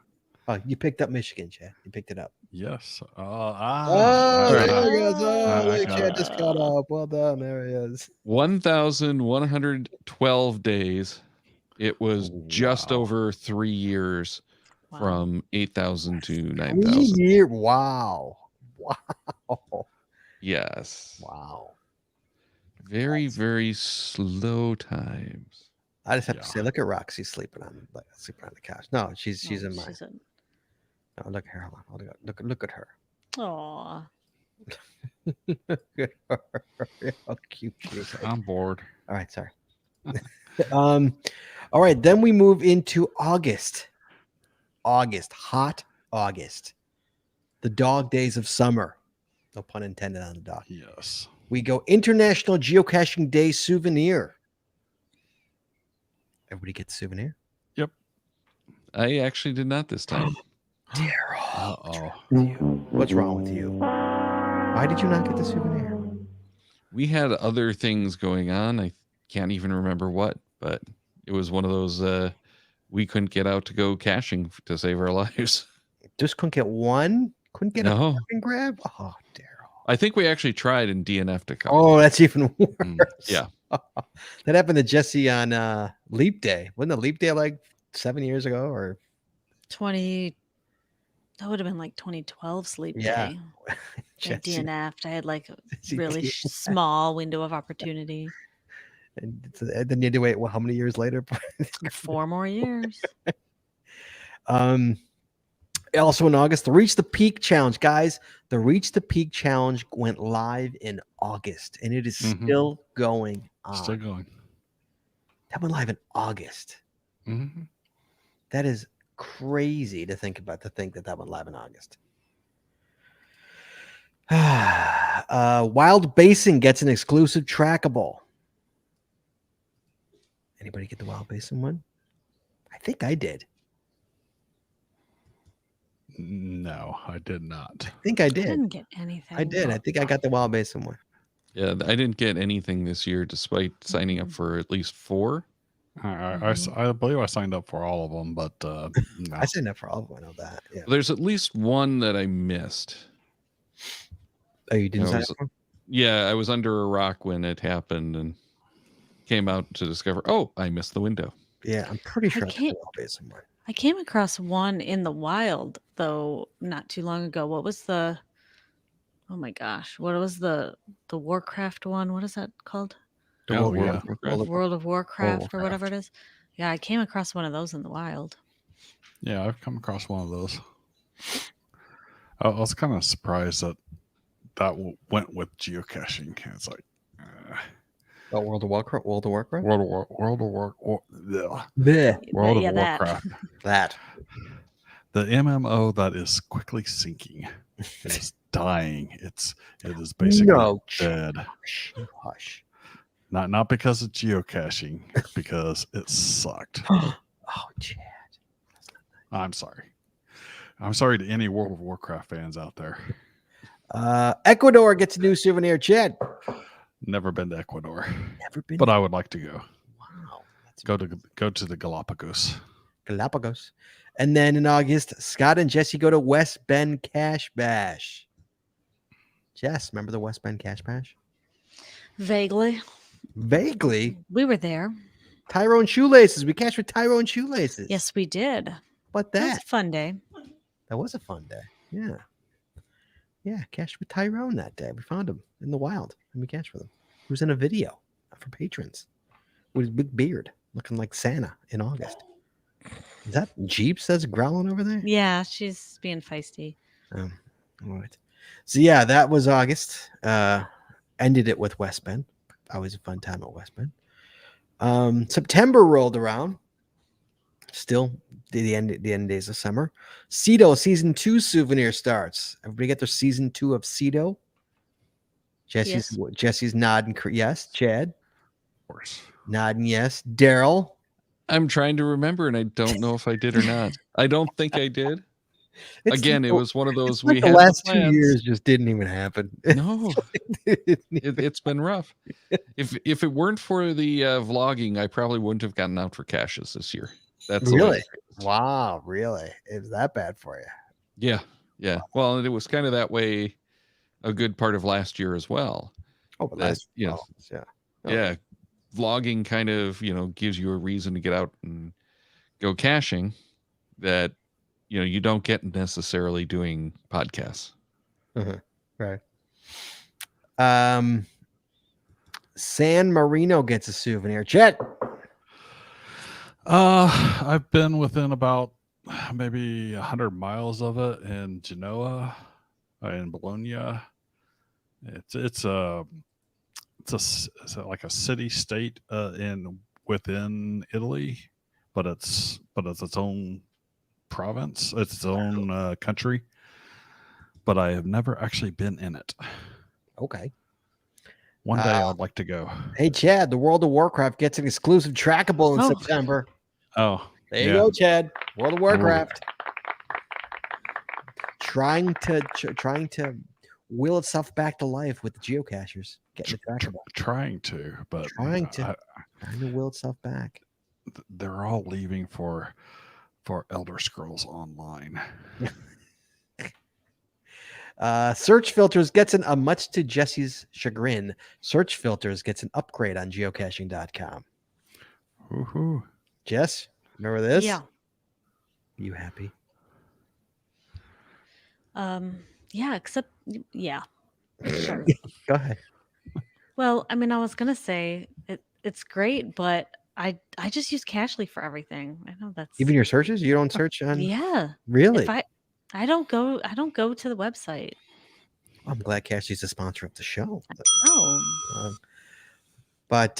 Oh, you picked up Michigan, Chad. You picked it up. yes. Oh, right. there he goes. Oh, I look, got Chad it. just caught up. Well done. There he is. 1,112 days. It was just Wow. over 3 years, Wow. from 8,000 to 9,000. Wow. Wow. Yes. Wow. Very, very slow times. I just have Yeah. to say, look at Roxy sleeping on the couch. No, she's Oh, in mine. No, look at her. Hold on. Look at her. Aw. Look at her. How cute she is. I'm bored. All right, sorry. All right, then we move into August. Hot August. The dog days of summer. No pun intended on the dog. Yes. We go International Geocaching Day souvenir. Everybody get the souvenir? I actually did not this time. Daryl. Uh-oh. What's wrong with you? Why did you not get the souvenir? We had other things going on. I can't even remember what, but it was one of those we couldn't get out to go caching to save our lives. Just couldn't get one? Couldn't get a No. fucking grab? Oh, Daryl. I think we actually tried and DNF'd a couple. Oh, that's even worse. Mm, yeah. That happened to Jesse on Leap Day. Wasn't it Leap Day like 7 years ago? Or 20. That would have been like 2012 sleep Yeah. day. I Jesse, DNF'd. I had like a Jesse really DNF'd. small window of opportunity. and then you had to wait. Well, how many years later? 4 more years. Also in August, the Reach the Peak Challenge, guys. The Reach the Peak Challenge went live in August, and it is Mhm. still going on. Still going. That went live in August. Mm-hmm. That is crazy to think about. To think that went live in August. Wild Basin gets an exclusive trackable. Anybody get the Wild Basin one? I think I did. No, I did not. I think I I did. didn't get anything. I did. I think I got the Wild Basin one. Yeah, I didn't get anything this year despite signing up for at least 4. I believe I signed up for all of them, but no. I signed up for all of them. I know that. Yeah. There's at least one that I missed. Oh, you didn't No, sign it up for? Yeah, I was under a rock when it happened and came out to discover, I missed the window. Yeah, I'm pretty sure I got the can't- Wild Basin one. I came across one in the wild though not too long ago. What was the? Oh my gosh! What was the Warcraft one? What is that called? The Oh, World yeah. World of Warcraft or Warcraft. whatever it is. Yeah, I came across one of those in the wild. Yeah, I've come across one of those. I was kind of surprised that went with geocaching. It's like Oh, World of Warcraft. World of Warcraft. World Yeah, of that. Warcraft. That. The MMO that is quickly sinking. It's dying. It is basically No. dead. Hush. Not because of geocaching, because it sucked. Oh, Chad. I'm sorry. I'm sorry to any World of Warcraft fans out there. Ecuador gets a new souvenir. Chad. Never been to Ecuador, Never been. but I would like to go. Wow. That's Go to the Galapagos. Galapagos. And then in August, Scott and Jesse go to West Bend Cash Bash. Jess, remember the West Bend Cash Bash? Vaguely, Vaguely. we were there. Tyrone Shoelaces. We cashed with Tyrone Shoelaces. Yes, we did. What That was that? a fun day. That was a fun day. Yeah. Yeah, cashed with Tyrone that day. We found him in the wild and we cashed with him. He was in a video for patrons with his big beard looking like Santa in August. Is that Jeeps that's growling over there? Yeah, she's being feisty. All right. So yeah, that was August. Ended it with West Bend. Always a fun time at West Bend. September rolled around. Still the end days of summer. Cedo season 2 souvenir starts. Everybody get their season 2 of Cedo. Jesse's nodding yes. Chad Of course. nodding yes. Daryl. I'm trying to remember, and I don't know if I did or not. I don't think I did. Again, it was one of those it's like we the had last the 2 plans. years just didn't even happen. No, it's been rough. If it weren't for the vlogging, I probably wouldn't have gotten out for caches this year. That's the way Really? it is. Wow, really? It was that bad for you? Yeah. Well, and it was kind of that way a good part of last year as well. Oh, but That, last you know, yeah. Yeah, vlogging kind of gives you a reason to get out and go caching that you don't get necessarily doing podcasts. Right. San Marino gets a souvenir. Chet. I've been within about maybe 100 miles of it in Genoa, in Bologna. It's like a city state within Italy, but it's its own province. It's its own country. But I have never actually been in it. Okay. One day I'd like to go. Hey, Chad, the World of Warcraft gets an exclusive trackable in September. Oh, there you go, Chad. World of Warcraft. Trying to will itself back to life with the geocachers. Getting the trackable. Trying to will itself back. They're all leaving for Elder Scrolls Online. Search Filters gets much to Jesse's chagrin. Search Filters gets an upgrade on geocaching.com. Woohoo. Jess, remember this? Yeah. You happy? Yeah, except yeah. Sure. Go ahead. Well, I mean, I was gonna say it's great, but I just use Cachly for everything. I know that's Even your searches? You don't search on? yeah. Really? If I don't go to the website. I'm glad Cashly's a sponsor of the show. No. But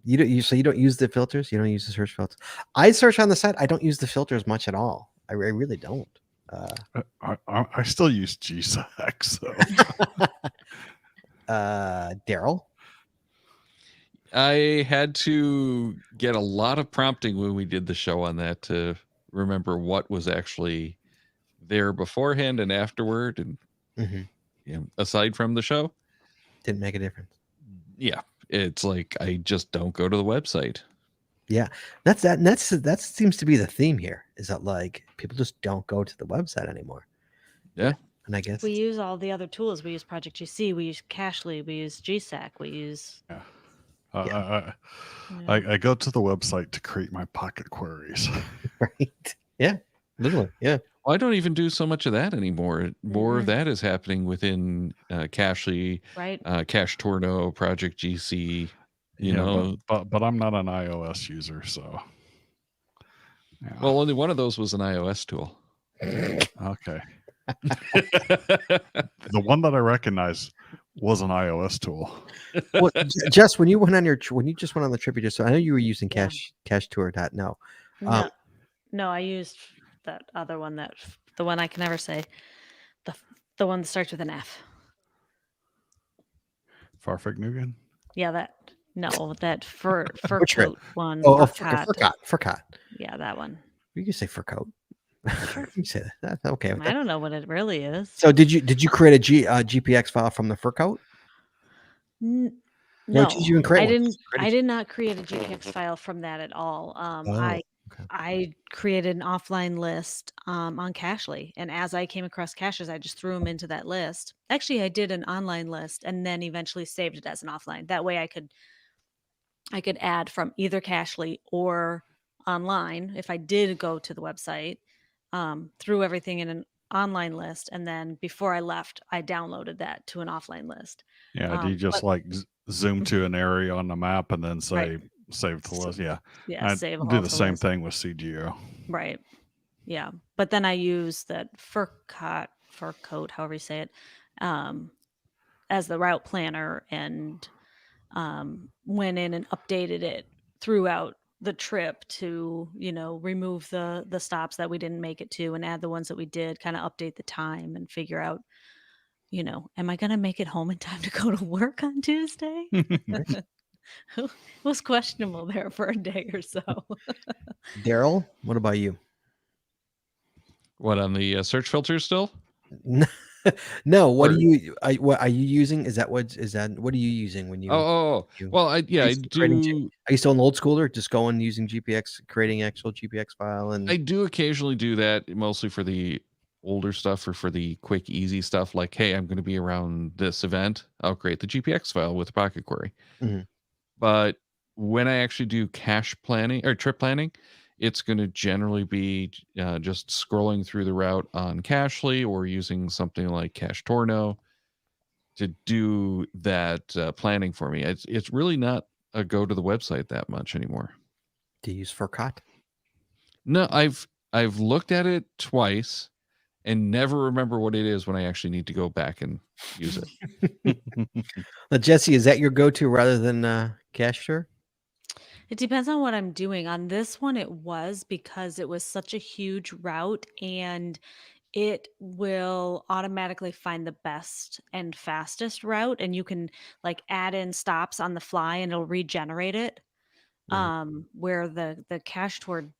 you don't use the filters. You don't use the search filters. I search on the site. I don't use the filters much at all. I really don't. I still use GSAC. So. Daryl. I had to get a lot of prompting when we did the show on that to remember what was actually there beforehand and afterward, and aside from the show, didn't make a difference. Yeah, it's like I just don't go to the website. Yeah, that seems to be the theme here. Is that like people just don't go to the website anymore? Yeah, and I guess we use all the other tools. We use Project GC. We use Cachly. We use GSAC. We use. I go to the website to create my pocket queries. Right. Yeah. Literally. Yeah. Well, I don't even do so much of that anymore. More of that is happening within Cachly, right? Cache Torno, Project GC. You know, but I'm not an iOS user, so. Yeah. Well, only one of those was an iOS tool. Okay. The one that I recognize was an iOS tool. Well, Jess, when you just went on the trip, I know you were using CacheTour.no. No, I used that other one, the one I can never say, the one that starts with an F. Farfignugan? Yeah, that fur coat one. Oh, Furcot. Yeah, that one. You can say fur coat. Sure. You say that. Okay. I don't know what it really is. So did you create a GPX file from the fur coat? No, I did not create a GPX file from that at all. I created an offline list on Cachly, and as I came across caches, I just threw them into that list. Actually, I did an online list and then eventually saved it as an offline. That way, I could add from either Cachly or online if I did go to the website. Threw everything in an online list, and then before I left, I downloaded that to an offline list. Yeah, do you just zoom to an area on the map and then say save the list? Yeah, I do the same thing with CGO. Right. Yeah. But then I use that fur coat, however you say it, as the route planner, and went in and updated it throughout the trip to, remove the stops that we didn't make it to and add the ones that we did, kind of update the time and figure out, am I going to make it home in time to go to work on Tuesday? It was questionable there for a day or so. Daryl, what about you? What, on the search filter still? No, what Or- are you? What are you using? Is that what are you using when you? you- Well, I are you still creating do. Are you still an old schooler? Just going using GPX, creating actual GPX file, and I do occasionally do that, mostly for the older stuff or for the quick, easy stuff. Like, hey, I'm going to be around this event. I'll create the GPX file with a pocket query. Mhm. But when I actually do cache planning or trip planning, it's going to generally be just scrolling through the route on Cachely or using something like Cache Torno to do that planning for me. It's really not a go to the website that much anymore. do you use Furcot? No, I've looked at it twice and never remember what it is when I actually need to go back and use it. Jesse, is that your go-to rather than Cacher? It depends on what I'm doing. On this one, it was because it was such a huge route, and it will automatically find the best and fastest route, and you can like add in stops on the fly and it'll regenerate it. Where the cache toward,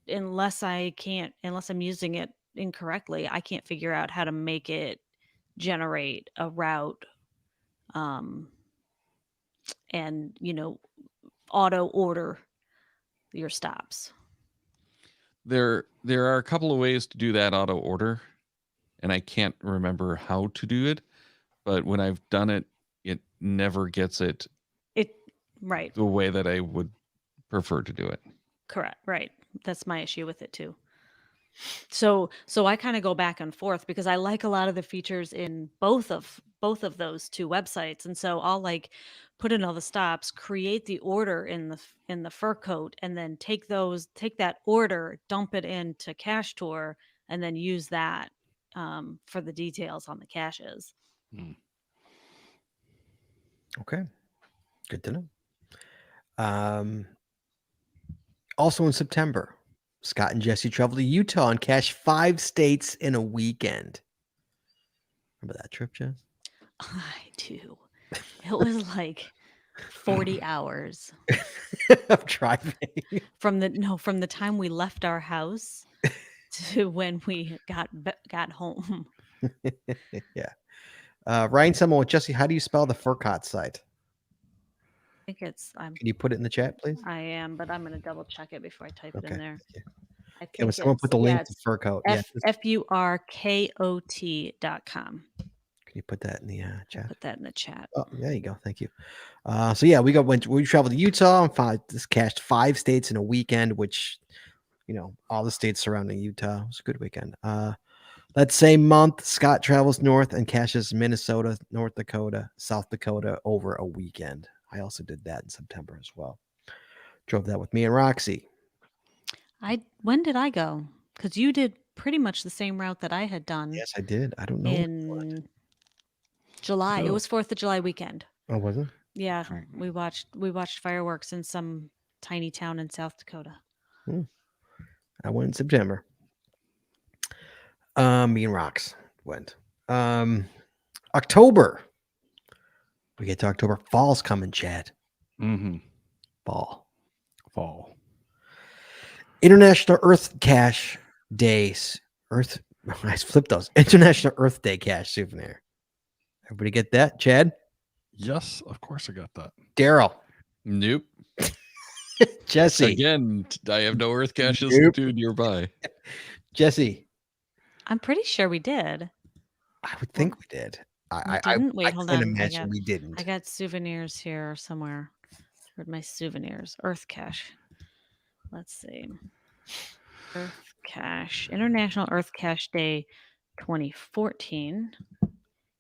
unless I'm using it incorrectly, I can't figure out how to make it generate a route, um and auto order your stops. There are a couple of ways to do that auto order, and I can't remember how to do it, but when I've done it, it never gets it Right. the way that I would prefer to do it. Correct. Right. That's my issue with it too. So I kind of go back and forth because I like a lot of the features in both of those two websites, and so I'll like put in all the stops, create the order in the fur coat, and then take that order, dump it into Cache Tour, and then use that for the details on the caches. Okay, good to know. Also in September, Scott and Jesse traveled to Utah and cached 5 states in a weekend. Remember that trip, Jess? I do. It was like 40 hours Of driving. from the time we left our house to when we got home. Yeah. Ryan Semmel with Jesse, how do you spell the Furcot site? I think Can you put it in the chat, please? I am, but I'm going to double check it before I type it in there. Thank you. I Can think someone put the link to Furcoat? FURKOT.com. Can you put that in the chat? Put that in the chat. Oh, there you go. Thank you. So yeah, we traveled to Utah and cached 5 states in a weekend, which, all the states surrounding Utah. It was a good weekend. That same month, Scott travels north and caches Minnesota, North Dakota, South Dakota over a weekend. I also did that in September as well. Drove that with me and Roxy. When did I go? Because you did pretty much the same route that I had done. Yes, I did. I don't know. In July. It was 4th of July weekend. Oh, was it? Yeah, we watched fireworks in some tiny town in South Dakota. I went in September. Me and Rox went. October. We get to October. Fall's coming, Chad. Fall. International Earth Cache Days. I flipped those. International Earth Day Cache souvenir. Everybody get that? Chad? Yes, of course I got that. Daryl? Nope. Jesse? Again, I have no Earth caches Nope. to nearby. Jesse? I'm pretty sure we did. I would think we did. I Wait, hold can't on. imagine we didn't. I got souvenirs here somewhere. Where'd my souvenirs? Earth Cache. Let's see. Earth Cache. International Earth Cache Day 2014,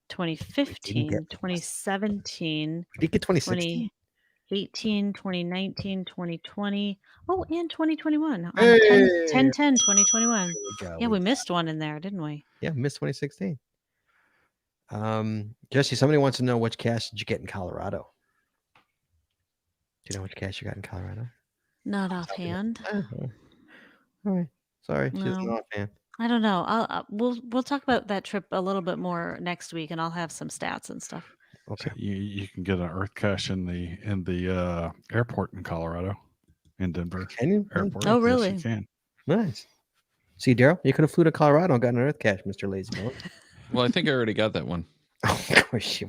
2015, 2017. We did get 2016. 2018, 2019, 2020. Oh, and 2021 on Hey! 10/10/2021. There we go. Yeah, we missed one in there, didn't we? Yeah, missed 2016. Jesse, somebody wants to know which cache did you get in Colorado? Do you know which cache you got in Colorado? Not offhand. All right. Sorry, she doesn't No. know offhand. I don't know. We'll talk about that trip a little bit more next week, and I'll have some stats and stuff. Okay. So you can get an earth cache in the airport in Colorado, in Denver Can you? airport. Oh, Yes, really? you can. Nice. See, Daryl, you could have flew to Colorado and gotten an earth cache, Mr. Lazy Bones. Well, I think I already got that one. Of course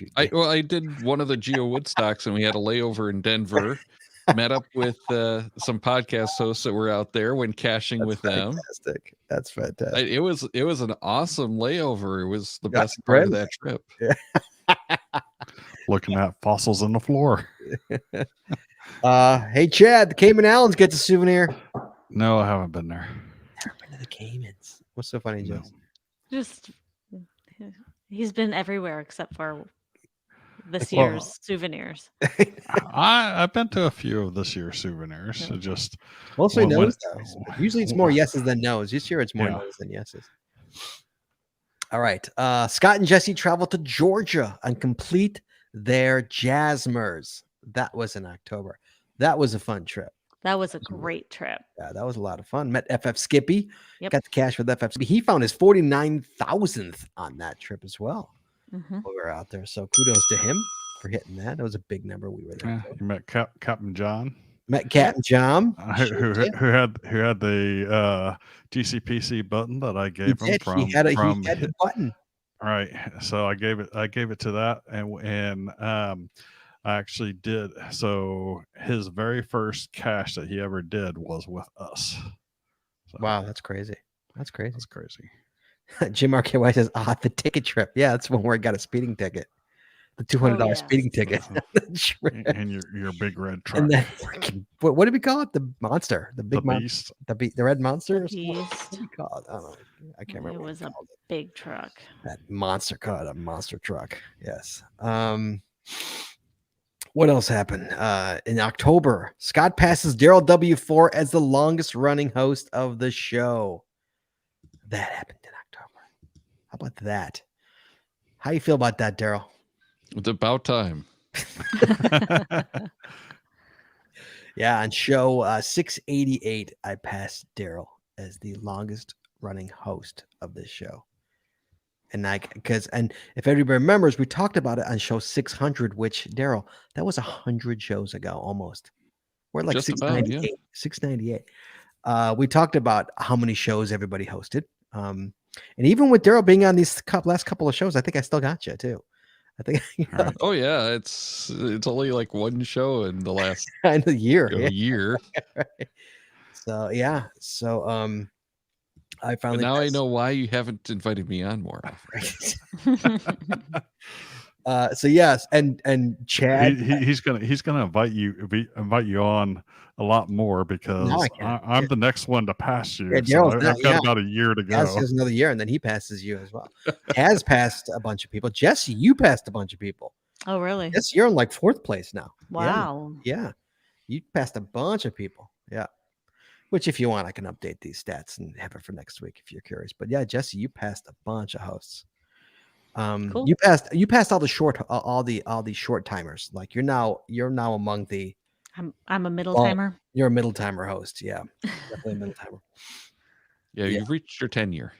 you did. I did one of the Geo Woodstocks, and we had a layover in Denver. Met up with some podcast hosts that were out there, went caching with them. Fantastic. That's fantastic. It was an awesome layover. It was the Got best some part of friends. that trip. Looking at fossils in the floor. Hey Chad, the Cayman Islands gets a souvenir. No, I haven't been there. Never been to the Caymans. What's so funny, No. Jess? Just he's been everywhere except for this Well, year's souvenirs. I've been to a few of this year's souvenirs. So just Mostly Well, when- no's, though. Usually it's more yeses than no's. This year it's more Yeah. no's than yeses. All right. Scott and Jesse travel to Georgia and complete their Jazzmers. That was in October. That was a fun trip. That was a great trip. Yeah, that was a lot of fun. Met FF Skippy. Yep. Got the cash with FF Skippy. He found his 49,000th on that trip as well. Mhm. While we were out there. So kudos to him for hitting that. That was a big number we were there. yeah, for. you met Captain John, Met Captain John. who had the GCPC button that I He gave him did. from He had the button. right. So I gave it to that, and I actually did. So his very first cache that he ever did was with us. So Wow, that's crazy. That's crazy. that's crazy. Jim RKY says, the ticket trip. Yeah, that's when I got a speeding ticket. The $200 yes. speeding ticket. And your big red truck, And then freaking, what did we call it? The monster, the the big monster, beast. the red monster. Or The something? What beast. did we call it? I don't know. I can't remember. It what was we a called it. big truck. That monster called a monster truck. Yes. What else happened? In October, Scott passes Daryl W4 as the longest running host of the show. That happened in October. How about that? How you feel about that, Daryl? It's about time. Yeah, on show 688, I passed Daryl as the longest running host of this show. And and if everybody remembers, we talked about it on show 600, which Daryl, that was 100 shows ago almost. We're like Just about, 698. 698. We talked about how many shows everybody hosted. And even with Daryl being on these last couple of shows, I think I still got you too. I think Right. Oh yeah, it's only like one show in the last in the year. Yeah. year. Right. So yeah. So I But finally now I passed- know why you haven't invited me on more often. So yes, and Chad, he's gonna invite you on a lot more because I can. I'm the next one to pass you. Yeah, So Daryl's I've not- got yeah. about a year to Chaz go. has another year, and then he passes you as well. Has passed a bunch of people. Jesse, you passed a bunch of people. Oh, really? Yes, you're in like 4th place now. Wow. Yeah, you passed a bunch of people. Yeah, which if you want, I can update these stats and have it for next week if you're curious. But yeah, Jesse, you passed a bunch of hosts. Cool. You passed all the short timers. Like you're now among the I'm a middle Well, timer. you're a middle timer host. Yeah, definitely a middle timer. Yeah, Yeah. you've reached your tenure.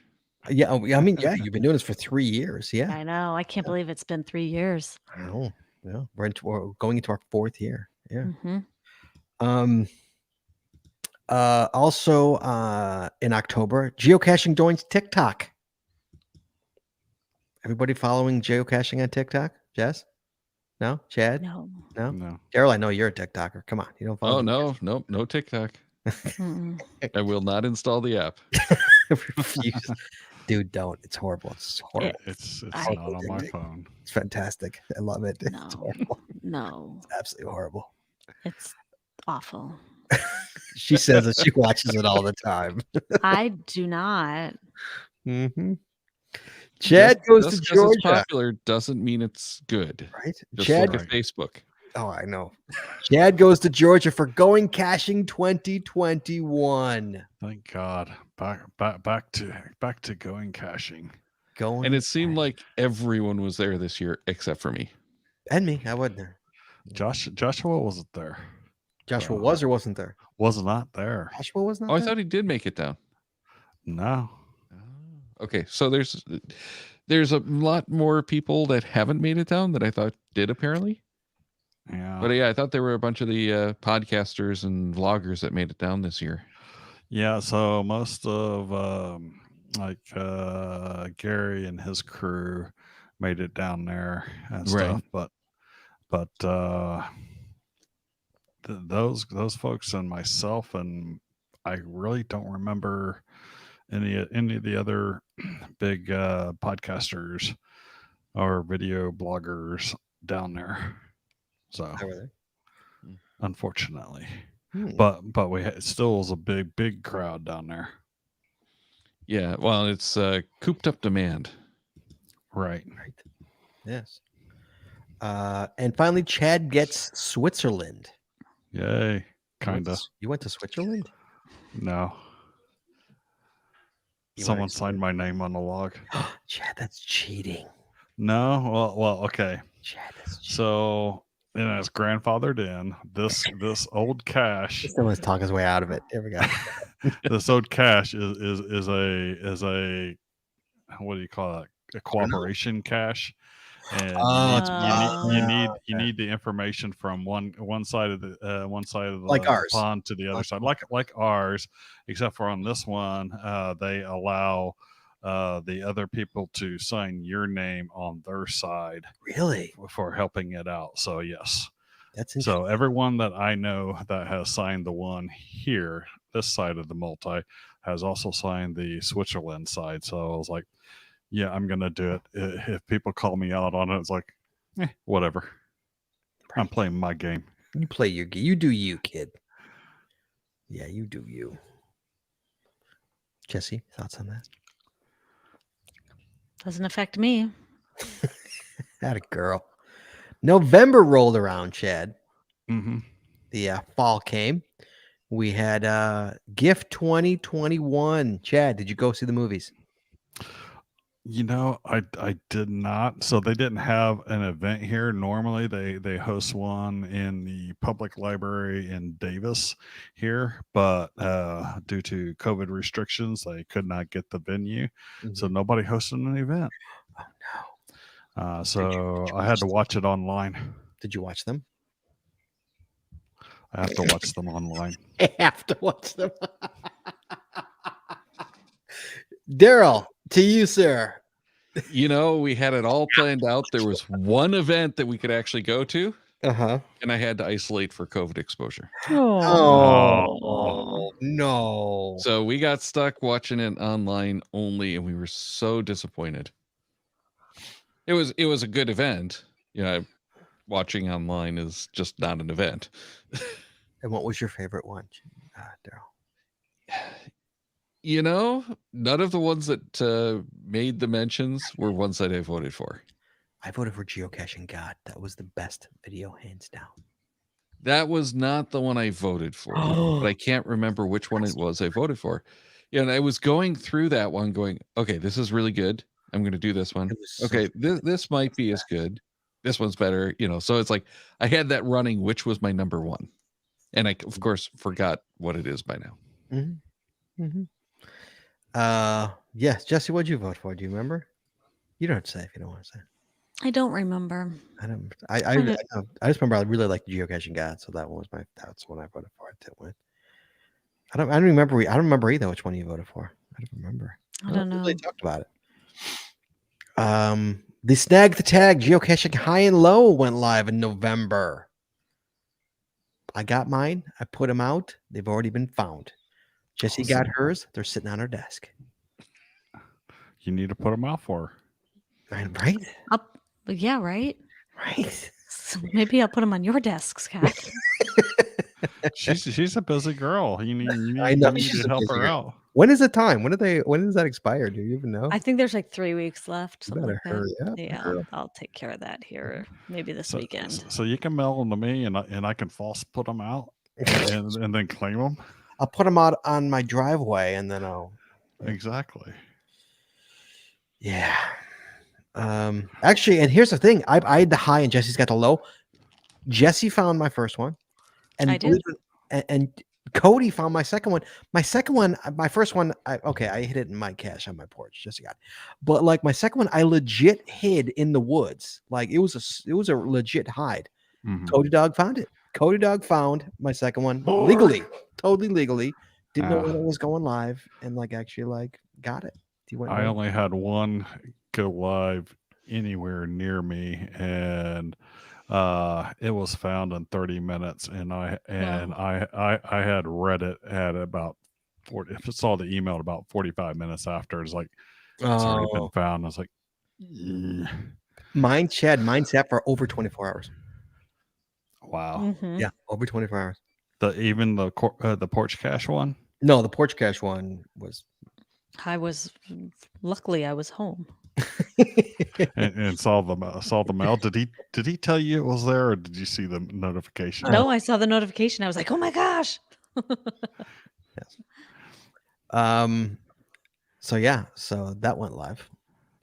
Yeah, I mean, yeah, you've been doing this for 3 years. Yeah, I know. I can't believe it's been 3 years. I know. Yeah, we're going into our 4th year. Yeah. Hmm. Also, in October, geocaching joins TikTok. Everybody following geocaching on TikTok? Jess? No? Chad? No. No? No. Daryl, I know you're a TikToker. Come on. You don't follow Oh no TikTok. Mm-mm. I will not install the app. Refuse. Dude, don't. It's horrible. It's horrible. It's I- not on my phone. It's fantastic. I love it. It's No. horrible. No. It's absolutely horrible. It's awful. She says that she watches it all the time. I do not. Mm-hmm. Chad Just goes to 'cause it's Georgia. popular doesn't mean it's good. Right? Just Chad look at Facebook. Oh, I know. Chad goes to Georgia for Going Caching 2021. Thank God. Back to going caching. Going And it seemed like everyone was there this year except for me. and me. I wasn't there. Joshua wasn't there. Joshua So, was or wasn't there? was not there. Joshua was not Oh, I there? thought he did make it down. No. Okay, so there's a lot more people that haven't made it down that I thought did apparently. Yeah. But yeah, I thought there were a bunch of the podcasters and vloggers that made it down this year. Yeah, so most of Gary and his crew made it down there and Right. stuff, but those folks and myself, and I really don't remember any of the other big podcasters or video bloggers down there. So They were there. unfortunately. Hmm. But it still was a big crowd down there. Yeah, well, it's cooped up demand. Right. Right. Yes. And finally, Chad gets Switzerland. Yay. Kinda. You went to Switzerland? No. You Someone weren't signed my name on the log. Chad, that's cheating. No. Well, okay. Chad, that's cheating. So it's grandfathered in. This old cache. Someone's talking his way out of it. There we go. This old cache is a what do you call it? A cooperation cache. And you need the information from one side of the Like ours. pond to the other side, like ours, except for on this one, they allow the other people to sign your name on their side Really? for helping it out. So yes, That's interesting. so everyone that I know that has signed the one here, this side of the multi, has also signed the Switzerland side. So I was like, yeah, I'm gonna do it. If people call me out on it, it's like, whatever. I'm playing my game. You play your game. You do you, kid. Yeah, you do you. Jesse, thoughts on that? Doesn't affect me. That a girl. November rolled around, Chad. Mm-hmm. The fall came. We had Gift 2021. Chad, did you go see the movies? You know, I did not. So they didn't have an event here. Normally they host one in the public library in Davis here, but due to COVID restrictions, they could not get the venue. So nobody hosted an event. Oh no. So did you I had to watch watch it online. Did you watch them? I have to watch them online. I have to watch them. Daryl, to you, sir. You know, we had it all planned out. There was one event that we could actually go to, Uh-huh. and I had to isolate for COVID exposure. Oh, no. So we got stuck watching it online only, and we were so disappointed. It was a good event. You know, watching online is just not an event. And what was your favorite one, Daryl? You know, none of the ones that made the mentions were ones that I voted for. I voted for Geocaching God. That was the best video, hands down. That was not the one I voted for, but I can't remember which one it was I voted for. Yeah, and I was going through that one going, okay, this is really good. I'm going to do this one. It was so Okay, this might be as good. This one's better, you know. So it's like I had that running, which was my number one. And I, of course, forgot what it is by now. Mm-hmm. Mm-hmm. Yes, Jesse, what'd you vote for? Do you remember? You don't have to say if you don't want to say. I don't remember. I don't. I just remember I really liked Geocaching God, so that one was that's the one I voted for. It did win. I don't remember. I don't remember either which one you voted for. I don't remember. I don't know. Really talked about it. The Snag the Tag Geocaching High and Low went live in November. I got mine. I put them out. They've already been found. Jesse got hers. They're sitting on her desk. You need to put them out for her. Right? Yeah, right. Right. So maybe I'll put them on your desk, Scott. She's a busy girl. You need I know, to she's a help busy her girl. out. When is the time? When does that expire? Do you even know? I think there's like 3 weeks left, You something better like that. hurry up, Yeah, girl. I'll take care of that here maybe this weekend. So you can mail them to me, and I can false put them out, and then claim them. I'll put them out on my driveway, and then I'll. Exactly. Yeah. Actually, and here's the thing: I had the high, and Jesse's got the low. Jesse found my first one, and I did. and Cody found my second one. My first one, I hid it in my cache on my porch. Jesse got it. But like my second one, I legit hid in the woods. Like it was a legit hide. Mhm. Cody Dog found it. Cody Dog found my second one legally, totally legally. Didn't know when it was going live, and like actually like got it. He went I live. only had one go live anywhere near me, and it was found in 30 minutes, and I had read it at about 40. If I saw the email about 45 minutes after, it's like it's already been found. I was like, Mine sat for over 24 hours. wow. Mhm. Yeah, over 24 hours. Even the porch cache one. No, the porch cache one was. Luckily I was home. and saw the mail. Did he tell you it was there, or did you see the notification? No, I saw the notification. I was like, oh my gosh. Yes. So that went live.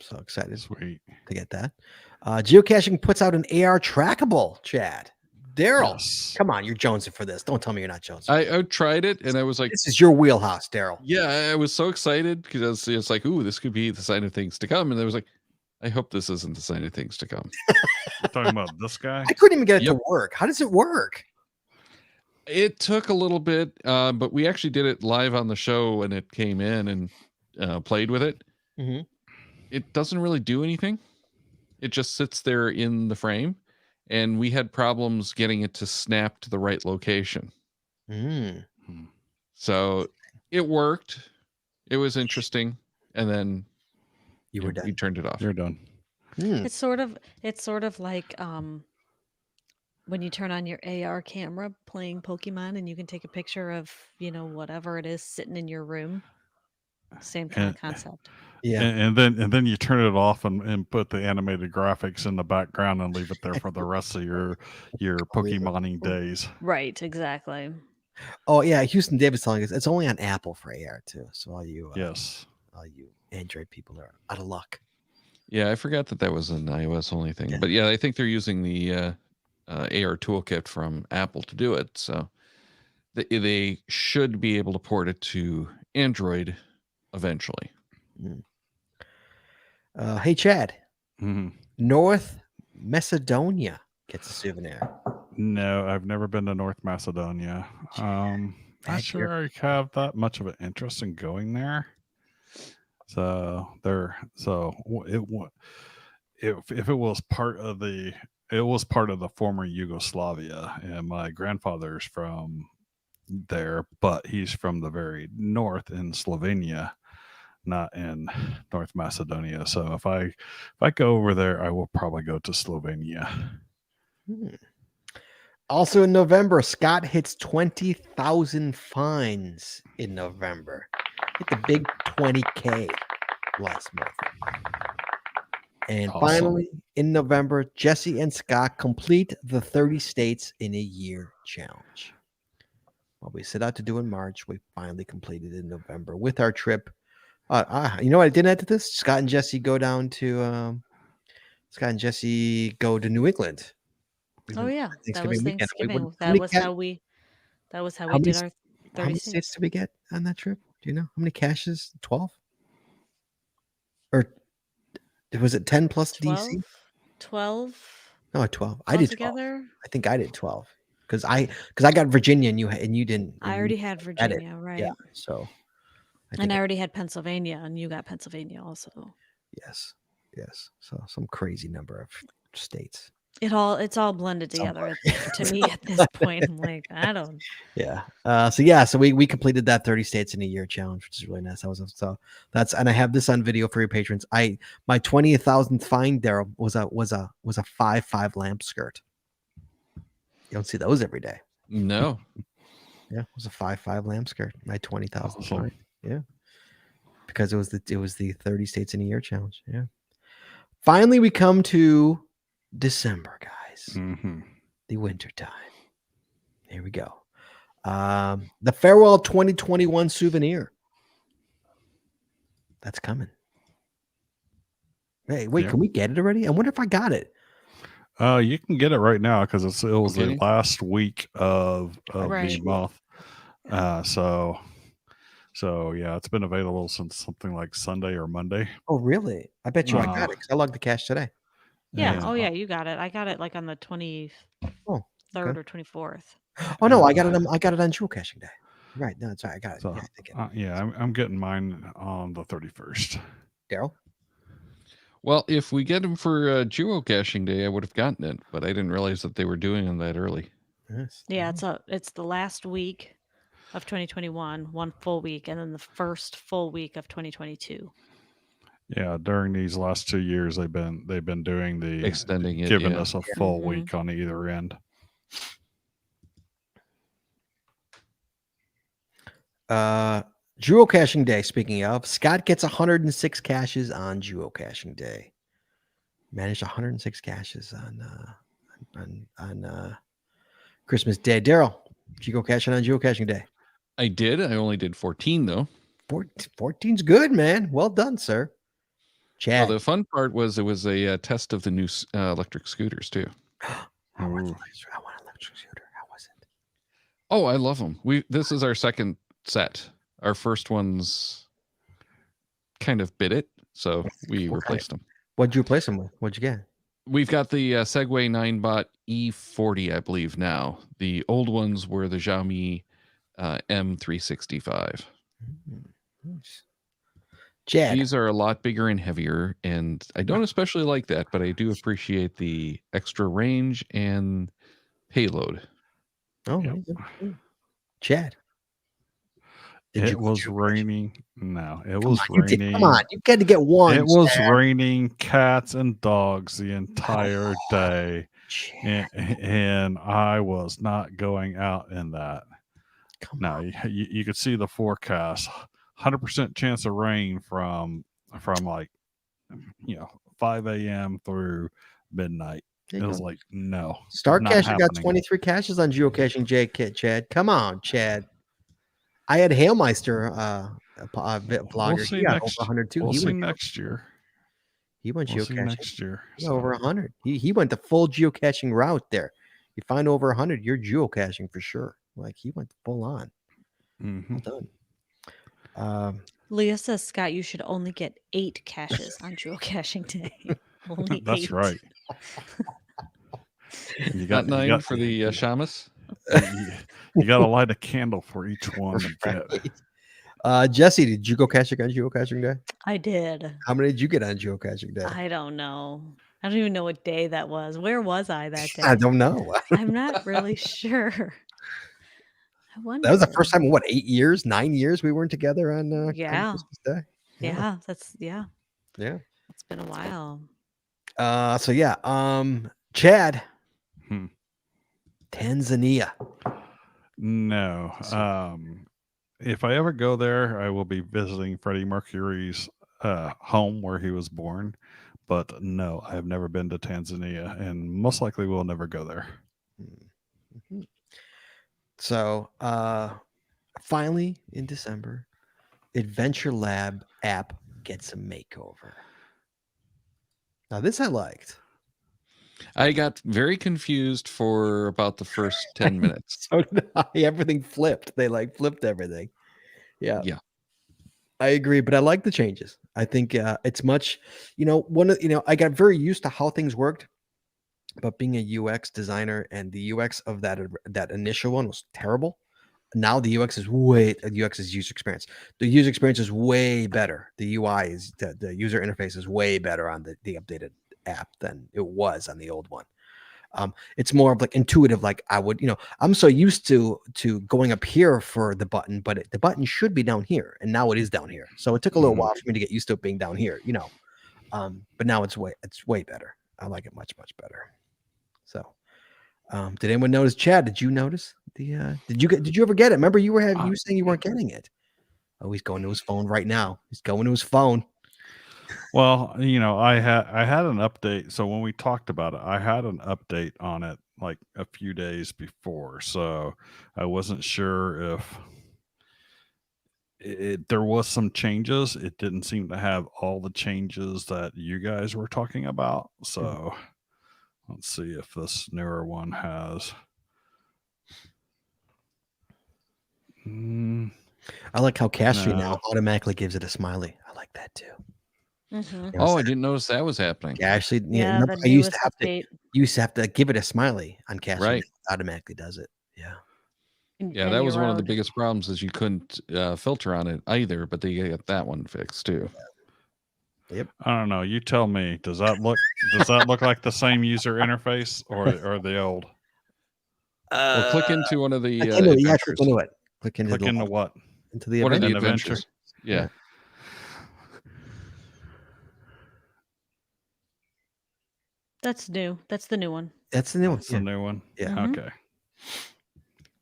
So excited Sweet. to get that. Geocaching puts out an AR trackable, Chad. Daryl, Yes. come on, you're jonesing for this. Don't tell me you're not jonesing. I tried it and I was like, This is your wheelhouse, Daryl. yeah, I was so excited because it's like, ooh, this could be the sign of things to come. And I was like, I hope this isn't the sign of things to come. You're talking about this guy? I couldn't even get it Yep. to work. How does it work? It took a little bit, but we actually did it live on the show when it came in and played with it. Mm-hmm. It doesn't really do anything. It just sits there in the frame. And we had problems getting it to snap to the right location. Mm. So it worked. It was interesting. And then You were done. we turned it off. You're done. Mm. It's sort of like when you turn on your AR camera playing Pokemon and you can take a picture of, whatever it is sitting in your room. Same kind of concept. Yeah. And then you turn it off and put the animated graphics in the background and leave it there for the rest of your Pokemoning days. Right, exactly. Oh yeah, Houston Davis telling us it's only on Apple for AR too. So all you Yes. all you Android people are out of luck. Yeah, I forgot that was an iOS only thing. Yeah. But yeah, I think they're using the AR toolkit from Apple to do it. So they should be able to port it to Android eventually. Hey Chad, Mhm. North Macedonia gets a souvenir. No, I've never been to North Macedonia. Not sure I have that much of an interest in going there. So if it was part of the former Yugoslavia, and my grandfather's from there, but he's from the very north in Slovenia, not in North Macedonia. So if I go over there, I will probably go to Slovenia. Also in November, Scott hits 20,000 fines in November. Hit the big 20K last month. And Awesome. finally, in November, Jesse and Scott complete the 30 states in a year challenge. What we set out to do in March, we finally completed in November with our trip. You know what I didn't add to this? Scott and Jesse go to New England. Oh yeah, that was weekend. Thanksgiving. How many That was how how we many did our How many 30 states states. did we get on that trip? Do you know how many caches? 12? Or was it 10 plus 12? DC? 12 No, 12. I did 12. altogether. I think I did 12 because I got Virginia and you didn't. I already had Virginia, right? Yeah, so And I already had Pennsylvania, and you got Pennsylvania also. yes. So some crazy number of states. It's all blended together to me at this point. I'm like, I don't. Yeah. So we completed that 30 states in a year challenge, which is really nice. And I have this on video for your patrons. My 20,000th find there was a 5.5 lamp skirt. You don't see those every day. No. Yeah, it was a 5.5 lamp skirt. My 20,000 Awesome. find. Yeah. because it was the 30 states in a year challenge. Yeah. Finally, we come to December, guys. Mm-hmm. The winter time. Here we go. The farewell 2021 souvenir. That's coming. Hey, wait, Yeah. can we get it already? I wonder if I got it. You can get it right now because it was Okay. the last week of the Right. month. So yeah, it's been available since something like Sunday or Monday. Oh, really? I bet you I got Uh, it because I logged the cache today. Yeah. and, Oh, yeah. You got it. I got it like on the 23rd Oh, okay. or 24th. Oh no, I and, got it. I got it on geocaching day. Right. No, that's right. I got it. So Yeah, I think it. I'm getting mine on the 31st. Daryl. Well, if we get them for geocaching day, I would have gotten it, but I didn't realize that they were doing them that early. Yes. Yeah, it's the last week of 2021, one full week, and then the first full week of 2022. Yeah, during these last 2 years, they've been doing the Extending it, giving yeah. us a full Mhm. week on either end. Geocaching day. Speaking of, Scott gets 106 caches on geocaching day. Managed 106 caches on Christmas Day. Daryl, did you go caching on geocaching day? I did. I only did 14 though. 14's good, man. Well done, sir. Chad. Well, the fun part was it was a test of the new electric scooters too. I want an Ooh. electric scooter. How was it? Oh, I love them. This is our second set. Our first one's kind of bit it, so we What replaced them. What'd you replace them with? What'd you get? We've got the Segway 9-bot E40, I believe now. The old ones were the Xiaomi M365. Nice. Chad. These are a lot bigger and heavier, and I don't especially like that, but I do appreciate the extra range and payload. Oh, Yep. yeah. Chad. It was raining. No, it Come was on, you did- raining. come on, you got to get one. It was Chad. raining cats and dogs the entire day, Chad, and I was not going out in that. come Now on. you could see the forecast: 100% chance of rain from like 5 a.m. through midnight. There It you was go. like no. Star not Cache got happening. 23 caches on geocaching. Chad, come on, Chad. I had Hailmeister, a blogger. see He got next- over 100 too. We'll he see went next year. He went We'll see geocaching. next year. He got over 100. He went the full geocaching route there. You find over 100, you're geocaching for sure. Like he went full on. Mhm. Well done. Leah says, Scott, you should only get 8 caches on geocaching day. Only That's 8. right. You Got 9 for the Shamus. you got to light a candle for each one you get. Right. Jesse, did you go caching on geocaching day? I did. How many did you get on geocaching day? I don't know. I don't even know what day that was. Where was I that day? I don't know. I'm not really sure. I wonder. That was the first time in what, 8 years, 9 years we weren't together on Yeah. Christmas Day. Yeah, that's Yeah. It's been a while. So yeah, Chad, Hmm. Tanzania. No. If I ever go there, I will be visiting Freddie Mercury's home where he was born. But no, I have never been to Tanzania, and most likely will never go there. Mhm. So finally in December, Adventure Lab app gets a makeover. Now this I liked. I got very confused for about the first 10 minutes. So did I. Everything flipped. They like flipped everything. Yeah. Yeah. I agree, but I like the changes. I think it's much, I got very used to how things worked, but being a UX designer and the UX of that initial one was terrible. Now the UX is user experience. The user experience is way better. The UI is the user interface is way better on the updated app than it was on the old one. It's more of like intuitive. Like I would, I'm so used to going up here for the button, but the button should be down here, and now it is down here. So it took a little while for me to get used to it being down here, but now it's way better. I like it much better. So, did anyone notice? Chad, did you notice did you ever get it? Remember you were saying you weren't getting it. Oh, he's going to his phone right now. He's going to his phone. Well, I had an update. So when we talked about it, I had an update on it like a few days before. So I wasn't sure if there was some changes. It didn't seem to have all the changes that you guys were talking about. So let's see if this newer one has. I like how Castry now No. automatically gives it a smiley. I like that too. Mhm. You know, Oh, I didn't notice that was happening. Castry, yeah, Yeah, remember the I used to newest have to update. give it a smiley on Castry. Right. It automatically does it. Yeah. Yeah, that was one of the biggest problems is you couldn't filter on it either, but they got that one fixed too. Yep. I don't know. You tell me. Does that look like the same user interface or the old? Well, click into one of the Click into it. Yeah, adventures. click into it. Click into Click the into log. what? Into the One of the event. An adventure? adventures. Yeah. That's new. That's the new one. That's the new one. That's the new one. Yeah. Mhm. Okay.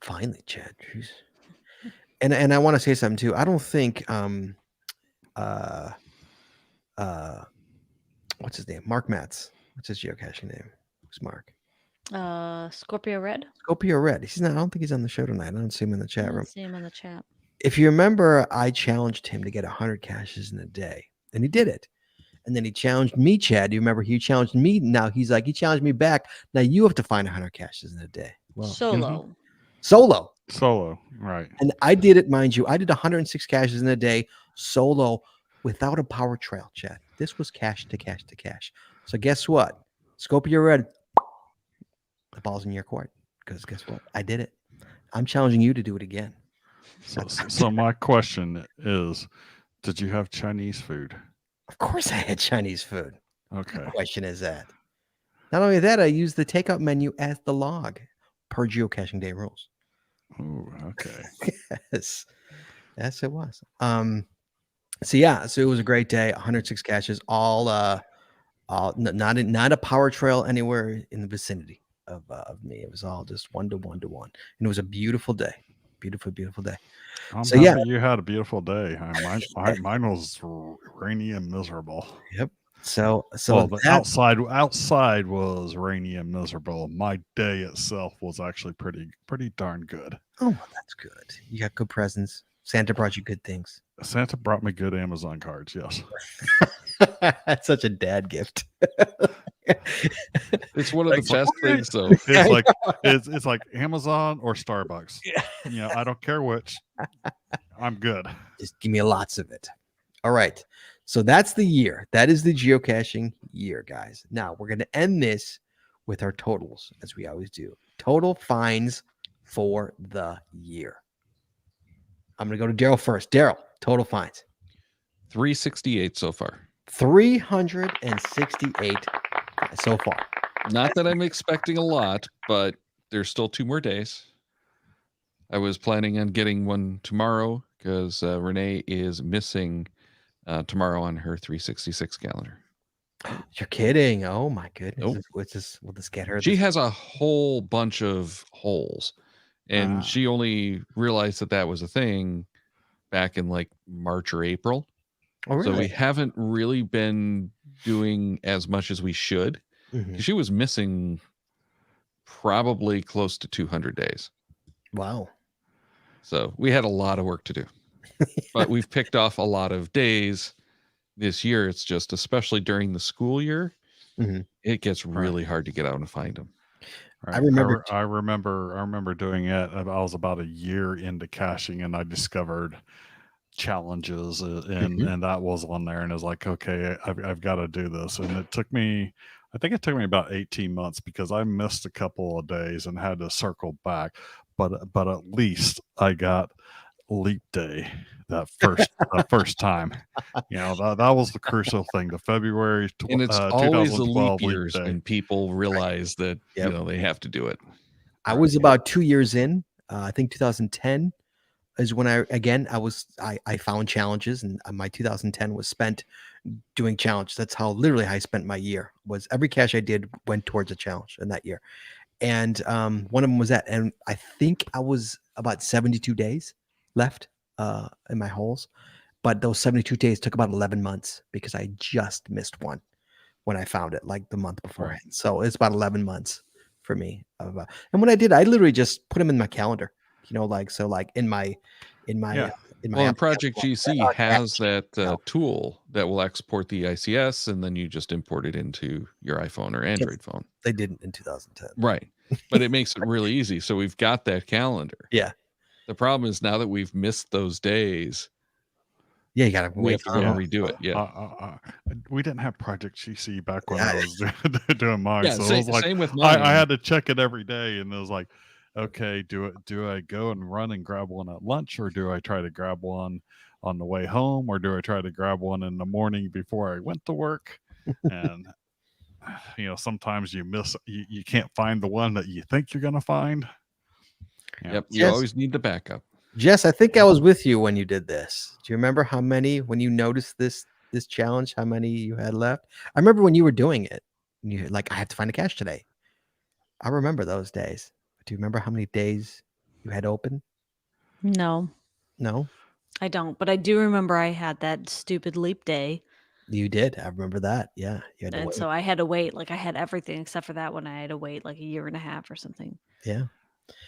Finally, Chad. Jeez. And I want to say something too. I don't think what's his name? Mark Matz. What's his geocaching name? Who's Mark? Scorpio Red. Scorpio Red. He's not. I don't think he's on the show tonight. I don't see him in the I chat don't room. see him in the chat. If you remember, I challenged him to get 100 caches in a day, and he did it. And then he challenged me, Chad. Do you remember? He challenged me. Now he challenged me back. Now you have to find 100 caches in a day. Well, Solo. solo. Solo. Right. And I did it, mind you. I did 106 caches in a day solo without a power trail, Chad. This was cache to cache to cache. So guess what? Scorpio Red, the ball's in your court. Because guess what? I did it. I'm challenging you to do it again. So my question is, did you have Chinese food? Of course I had Chinese food. Okay. What question is that? Not only that, I used the takeout menu as the log per geocaching day rules. Ooh, okay. Yes. Yes, it was. So it was a great day. 106 caches, all not a power trail anywhere in the vicinity of me. It was all just 1 to 1 to 1, and it was a beautiful day. Beautiful day. I'm So, happy you had a beautiful day. Mine was rainy and miserable. Yep. So Well, the outside was rainy and miserable. My day itself was actually pretty darn good. Oh, well, that's good. You got good presents. Santa brought you good things. Santa brought me good Amazon cards. Yes. That's such a dad gift. It's one of the best things, though. It's like it's like Amazon or Starbucks. I don't care which. I'm good. Just give me lots of it. All right. So that's the year. That is the geocaching year, guys. Now we're going to end this with our totals, as we always do. Total finds for the year. I'm going to go to Daryl first. Daryl, total finds. 368 so far. 368 so far. Not that I'm expecting a lot, but there's still 2 more days. I was planning on getting one tomorrow because Renee is missing tomorrow on her 366 calendar. You're kidding. Oh my goodness. Nope. We'll just get her. She has a whole bunch of holes, and she only realized that was a thing back in like March or April. Oh, really? So we haven't really been doing as much as we should. Mhm. She was missing probably close to 200 days. Wow. So we had a lot of work to do, but we've picked off a lot of days this year. It's just, especially during the school year, it gets really hard to get out and find them. Right. I remember. I remember doing it. I was about a year into caching, and I discovered challenges, and that was on there, and I was like, okay, I've got to do this. And I think it took me about 18 months because I missed a couple of days and had to circle back. But at least I got leap day that first time. That was the crucial thing. The February and it's always a leap 2012 years when people realize that they have to do it. I was about 2 years in. I think 2010 is when I found challenges, and my 2010 was spent doing challenges. That's how I spent my year. Was every cache I did went towards a challenge in that year. And one of them was that, and I think I was about 72 days left in my holes, but those 72 days took about 11 months because I just missed one when I found it, like the month beforehand. So it's about 11 months for me. And what I did, I literally just put them in my calendar. Like in my Yeah. Well, and Project application, GC has that no. tool that will export the ICS, and then you just import it into your iPhone or Android phone. They didn't in 2010. Right. But it makes it really easy. So we've got that calendar. Yeah. The problem is now that we've missed those days, Yeah, you gotta we wait. have to go and redo it. Yeah. We didn't have Project GC back when Yeah. I was doing mine. Yeah, So it was like, same with mine. I had to check it every day, and it was like, okay, do I go and run and grab one at lunch, or do I try to grab one on the way home, or do I try to grab one in the morning before I went to work? And sometimes you miss, you can't find the one that you think you're gonna find. Yeah. Yep. You always need the backup. Jess, I think I was with you when you did this. Do you remember how many, when you noticed this challenge, how many you had left? I remember when you were doing it, and you like, I have to find a cache today. I remember those days. Do you remember how many days you had open? No, No, I don't. But I do remember I had that stupid leap day. you did. I remember that. Yeah, you had to And wait. so I had to wait. Like I had everything except for that one. I had to wait like a year and a half or something. Yeah.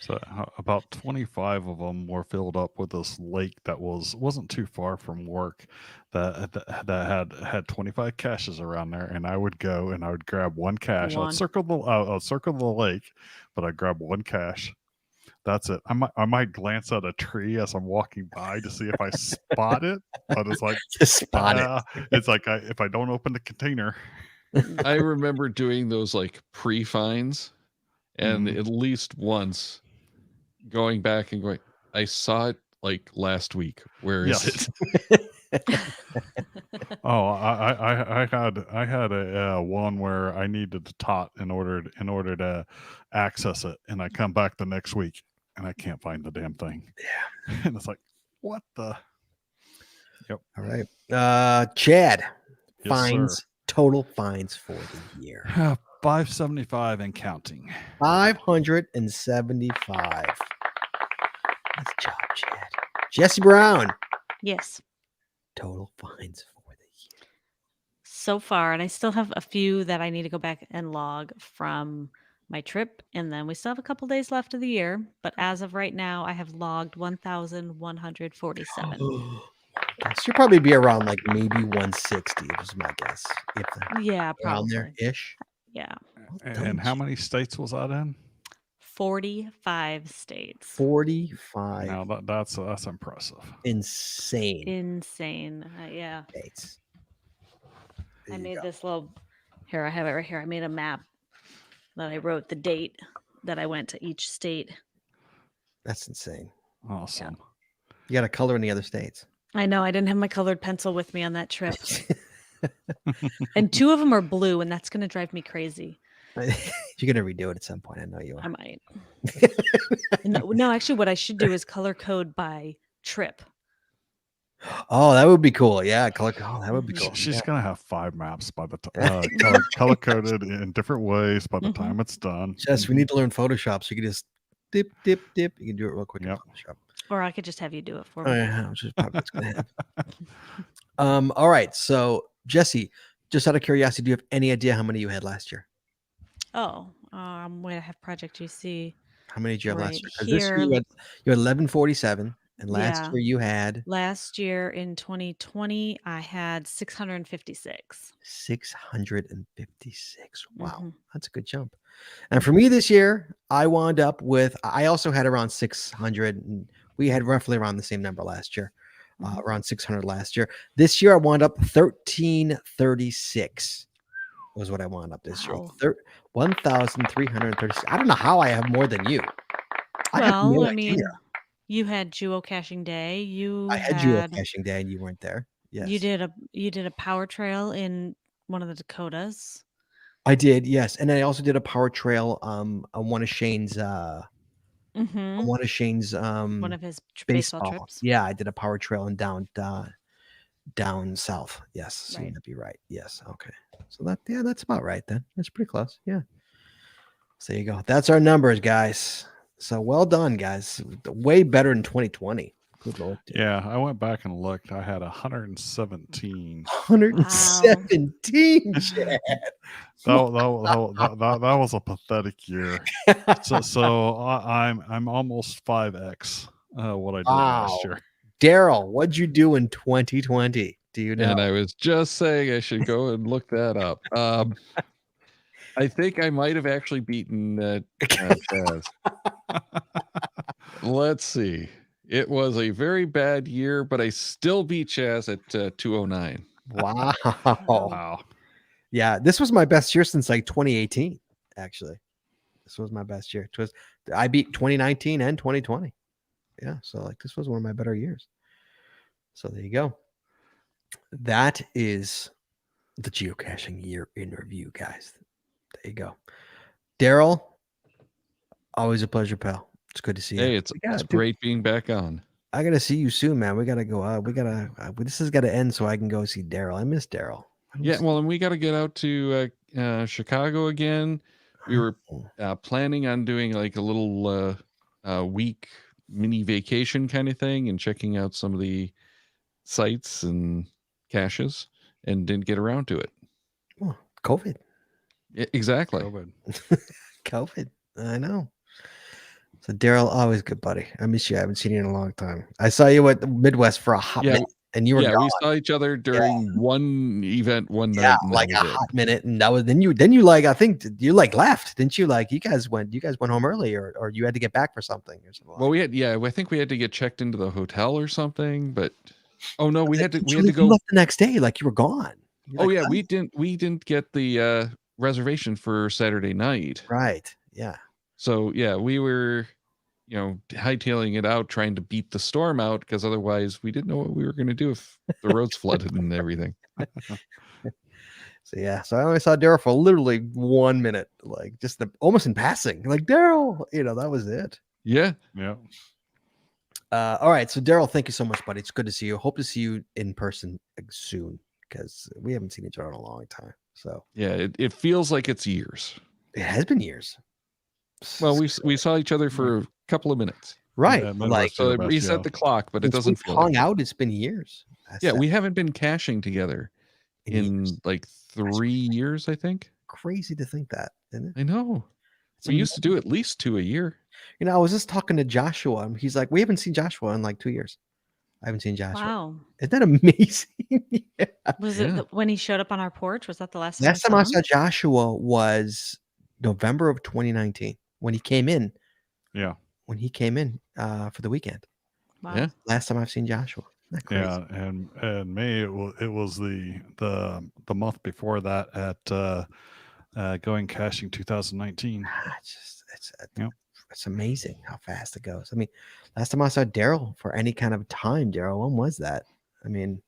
So about 25 of them were filled up with this lake that wasn't too far from work, that had 25 caches around there, and I would go and I would grab one cache. One. I'd circle the lake, but I'd grab one cache. That's it. I might glance at a tree as I'm walking by to see if I spot it, but it's like Just spot it. It's like if I don't open the container. I remember doing those like pre-finds, and at least once going back and going, I saw it like last week. Where is it? Oh, I had a one where I needed to tot in order to access it, and I come back the next week and I can't find the damn thing. Yeah, and it's like, what the? Yep. All right. Chad, Yes, fines, sir. total fines for the year. 575 and counting. 575. Nice job, Chad. Jesse Brown, Yes. total fines for the year. So far, and I still have a few that I need to go back and log from my trip, and then we still have a couple days left of the year. But as of right now, I have logged 1,147. So you'll probably be around like maybe 160, is my guess. If Yeah, around there probably. ish. Yeah, And how many states was that in? 45 states. 45 Now that's impressive. insane Insane. Yeah. states. I There you made go. this little. Here, I have it right here. I made a map that I wrote the date that I went to each state. That's insane. Awesome. You got to color in the other states. I know I didn't have my colored pencil with me on that trip. And 2 of them are blue, and that's going to drive me crazy. You're gonna redo it at some point. I know you I are. might. No, actually, what I should do is color code by trip. Oh, that would be cool. Yeah, color. Oh, that would be cool. She's Yeah. gonna have 5 maps by the time color coded in different ways by the time it's done. Jess, we need to learn Photoshop so you can just dip. You can do it real quick in Yep. Photoshop. Or I could just have you do it for Oh, me. yeah, which is probably what's gonna happen. All right. So Jesse, just out of curiosity, do you have any idea how many you had last year? Oh, wait, I have Project GC. How many did you have last Right year? 'Cause this year here. you had 1147, and last Yeah. year you had Last year in 2020, I had 656. 656. Wow, Mhm. that's a good jump. And for me this year, I wound up with, I also had around 600, and we had roughly around the same number last year, around 600 last year. This year, I wound up 1336 was what I wound up this Wow. year. 1,336. I don't know how I have more than you. I have Well, no I mean, idea. you had Geocaching Day. You I had had geocaching day and you weren't there. Yes. you did a power trail in one of the Dakotas. I did, yes. And I also did a power trail on one of Shane's Mhm. one of Shane's One of his baseball baseball. trips. Yeah, I did a power trail and down south. Yes. So Right. that'd be right. Yes. Okay. So that's about right then. That's pretty close. Yeah. So there you go. That's our numbers, guys. So well done, guys. Way better than 2020. Good Lord. Yeah, I went back and looked. I had 117. 117, Chad. That was a pathetic year. So I'm almost 5x what I did last Wow. year. Daryl, what'd you do in 2020? Do you know? And I was just saying I should go and look that up. I think I might have actually beaten Chaz. Let's see. It was a very bad year, but I still beat Chaz at 209. Wow. Wow. Yeah, this was my best year since like 2018. Actually, this was my best year. I beat 2019 and 2020. Yeah, so like this was one of my better years. So there you go. That is the geocaching year in review, guys. There you go. Daryl, always a pleasure, pal. It's good to see you. Hey, it's great being back on. I gotta see you soon, man. We gotta go out. This has got to end so I can go see Daryl. I miss Daryl. Yeah, well, and we got to get out to Chicago again. We were planning on doing like a little week mini vacation kind of thing and checking out some of the sites and caches, and didn't get around to it. Oh, COVID. Yeah, exactly. COVID. I know. So Daryl, always good buddy. I miss you. I haven't seen you in a long time. I saw you at the Midwest for a hot minute, and you were gone. We saw each other during one event one night. Yeah, like a hot minute, and that was then you like I think you like left, didn't you? Like you guys went home early, or you had to get back for something or something. Well, I think we had to get checked into the hotel or something, but oh no, we had to go left the next day, like you were gone. We didn't get the reservation for Saturday night. Right. Yeah. So yeah, we were, hightailing it out, trying to beat the storm out, because otherwise we didn't know what we were going to do if the roads flooded and everything. So yeah, so I only saw Daryl for literally 1 minute, like just almost in passing, like Daryl, that was it. Yeah. Yeah. All right, so Daryl, thank you so much, buddy. It's good to see you. Hope to see you in person soon, because we haven't seen each other in a long time. So yeah, it feels like it's years. It has been years. Well, we saw each other for a couple of minutes, right? Yeah, so it reset the clock, but it doesn't feel hung out. It's been years. We haven't been caching together in like 3 years, I think. Crazy to think that, isn't it? I know. We used to do at least 2 a year. I was just talking to Joshua, and he's like, we haven't seen Joshua in like 2 years. I haven't seen Joshua. Wow. Isn't that amazing? Yeah. Was it when he showed up on our porch? Was that the last time? Last time I saw Joshua was November of 2019 when he came in. Yeah. When he came in for the weekend. Wow. Yeah. Last time I've seen Joshua. Yeah, and May it was the month before that at Going Caching 2019. It's amazing how fast it goes. I mean, last time I saw Daryl for any kind of time, Daryl, when was that? I mean,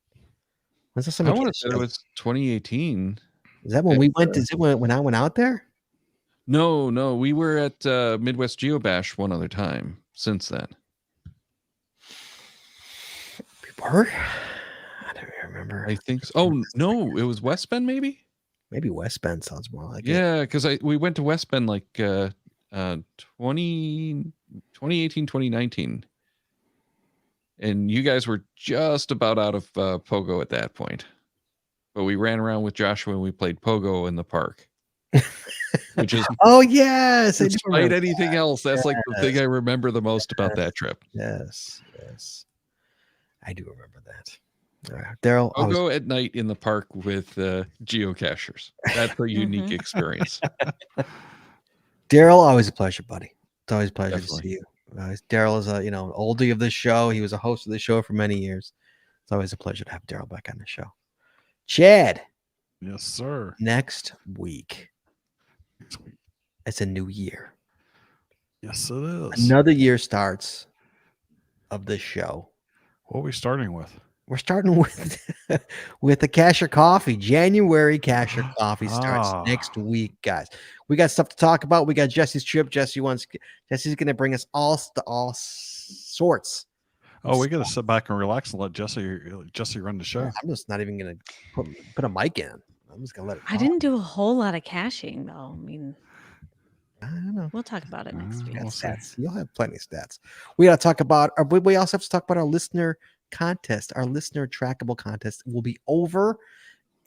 was that I want to say it was 2018. Is that when we went? Is it when I went out there? No, we were at Midwest Geobash one other time since then. We were? I don't remember. I think so. Oh no, it was West Bend, maybe. Maybe West Bend sounds more like it. Yeah, because we went to West Bend like 2018, 2019. And you guys were just about out of Pogo at that point. But we ran around with Joshua and we played Pogo in the park. Which is yes. Despite anything else, that's like the thing I remember the most about that trip. Yes. I do remember that. Daryl, Pogo at night in the park with geocachers. That's a unique experience. Daryl, always a pleasure, buddy. It's always a pleasure Definitely. to see you. Daryl is an oldie of this show. He was a host of the show for many years. It's always a pleasure to have Daryl back on the show. Chad. Yes, sir. Next week. It's a new year. Yes, it is. Another year starts of this show. What are we starting with? We're starting with the Cacher Coffee. January Cacher Coffee starts next week, guys. We got stuff to talk about. We got Jesse's trip. Jesse's going to bring us all sorts. Oh, we got to sit back and relax and let Jesse run the show. I'm just not even going to put a mic in. I'm just going to let it. I didn't do a whole lot of caching though. I mean, I don't know. We'll talk about it next week. Got We'll see. stats. You'll have plenty of stats. We got to talk about. We also have to talk about our listener contest. Our listener trackable contest will be over,